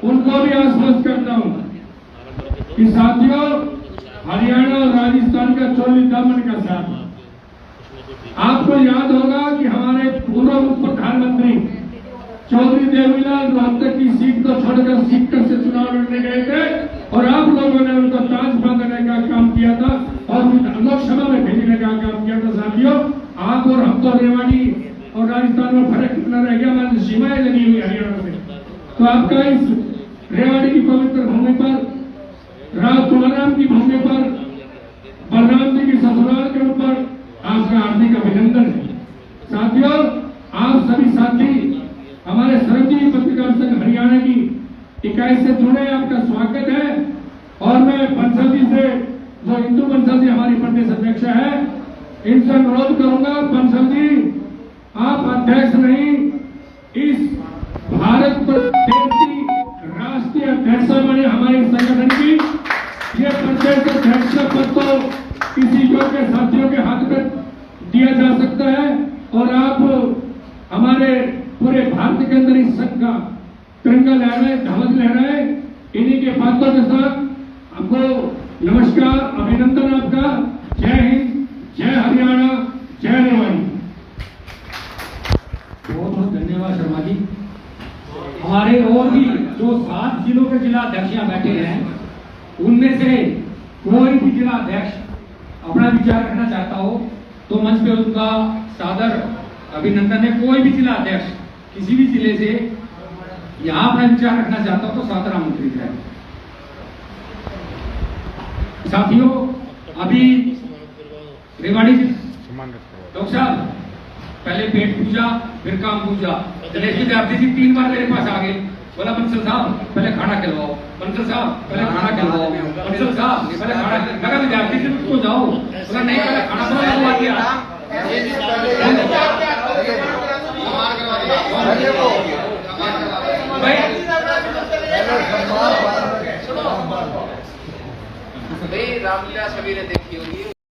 उनको भी आश्वस्त करता हूँ कि साथियों, हरियाणा और राजस्थान का चोली दामन का साथ। आपको याद होगा कि हमारे पूर्व प्रधानमंत्री चौधरी देवीलाल रोहतक की सीट को छोड़कर सीकर से चुनाव लड़ने गए थे और आप लोगों ने उनको ताज बांधने का काम किया था और लोकसभा में भेजने का काम किया था। साथियों, आप और हम तो रेवाड़ी और राजस्थान में फर्क कितना रह गया, हमारी सीमाएं लगी हुई हरियाणा से। तो आपका इस रेवाड़ी की पवित्र भूमि पर, राव तुलाराम की भूमि पर, बलराम जी की ससुराल के ऊपर आपका हार्दिक अभिनंदन है। साथियों, आप सभी साथी हमारे सरंजीवी पत्रकार संघ हरियाणा की इकाई से जुड़े, आपका स्वागत है। और मैं बंसल जी से, जो हिंदू बंसल जी हमारी प्रदेश अध्यक्ष है, इनसे अनुरोध करूंगा, बंसल जी आप अध्यक्ष नहीं, इस भारत प्रदेश की राष्ट्रीय अध्यक्ष बने हमारे संगठन की। ये प्रदेश अध्यक्ष पद तो किसी योग्य साथियों के हाथ में दिया जा सकता है और आप हमारे पूरे भारत के अंदर इस संघ का तिरंगा लहराए, ध्वज लहराए। इन्हीं के बातों के साथ हमको नमस्कार, अभिनंदन आपका। जय हिंद, जय हरियाणा, जय रेवाड़ी। बहुत बहुत धन्यवाद शर्मा जी। हमारे और भी जो 7 जिलों के जिला अध्यक्ष यहाँ बैठे हैं, उनमें से कोई भी जिला अध्यक्ष अपना विचार रखना चाहता हो तो मंच पे उनका सादर अभिनंदन है। कोई भी जिला अध्यक्ष किसी भी जिले से यहाँ अपना विचार रखना चाहता हो तो सादर आमंत्रित है। साथियों, अभी रेवाड़ी डॉक्टर साहब पहले पेट पूजा फिर काम पूजा। दिनेश विद्यार्थी जी 3 बार मेरे पास आ गए, बोला बंसल साहब पहले खाना खिलवाओ, बंसल साहब पहले खाना खिलवाओ, बंसल साहब पहले खाना। मगर विद्यार्थी जी को जाओ, बोला नहीं पहले खाना खिलवा दिया। भाई रामलीला सभी ने देखी होगी।